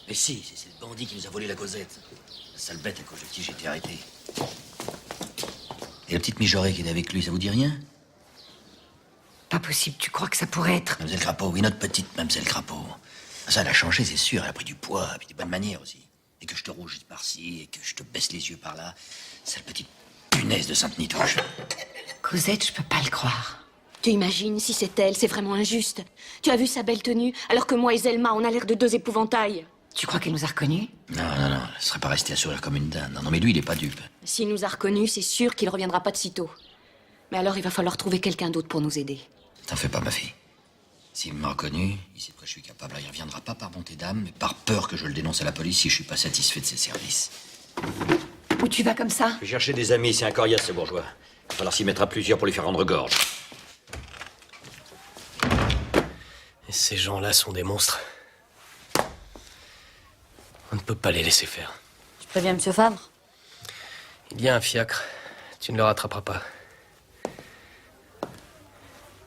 Mais si, c'est le bandit qui nous a volé la Cosette. La sale bête à cause de qui j'ai été arrêté. Et la petite mijaurée qui était avec lui, ça vous dit rien? Pas possible, tu crois que ça pourrait être... Mademoiselle Crapaud, oui, notre petite Mademoiselle Crapaud. Ça, elle a changé, c'est sûr. Elle a pris du poids, et puis des bonnes manières aussi. Et que je te rougisse par-ci, et que je te baisse les yeux par-là. Sale petite punaise de Sainte-Nitouche. Cosette, je peux pas le croire. Tu imagines, si c'est elle, c'est vraiment injuste. Tu as vu sa belle tenue, alors que moi et Zelma, on a l'air de deux épouvantails. Tu crois qu'elle nous a reconnus? Non, elle serait pas restée à sourire comme une dinde. Non, mais lui, il est pas dupe. S'il nous a reconnus, c'est sûr qu'il reviendra pas de sitôt. Mais alors, il va falloir trouver quelqu'un d'autre pour nous aider. T'en fais pas, ma fille. S'il m'a reconnu, il sait de quoi je suis capable. Il reviendra pas par bonté d'âme, mais par peur que je le dénonce à la police si je suis pas satisfait de ses services. Où tu vas comme ça? Je vais chercher des amis, c'est un coriace, ce bourgeois. Il va falloir s'y mettre à plusieurs pour lui faire rendre gorge. Et ces gens-là sont des monstres. On ne peut pas les laisser faire. Je préviens Monsieur Favre. Il y a un fiacre. Tu ne le rattraperas pas.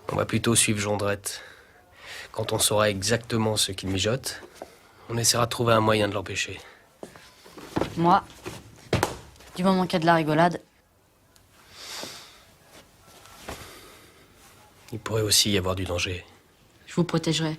On va plutôt suivre Jondrette. Quand on saura exactement ce qu'il mijote, on essaiera de trouver un moyen de l'empêcher. Moi, du moment qu'il y a de la rigolade, Il pourrait aussi y avoir du danger. Je vous protégerai.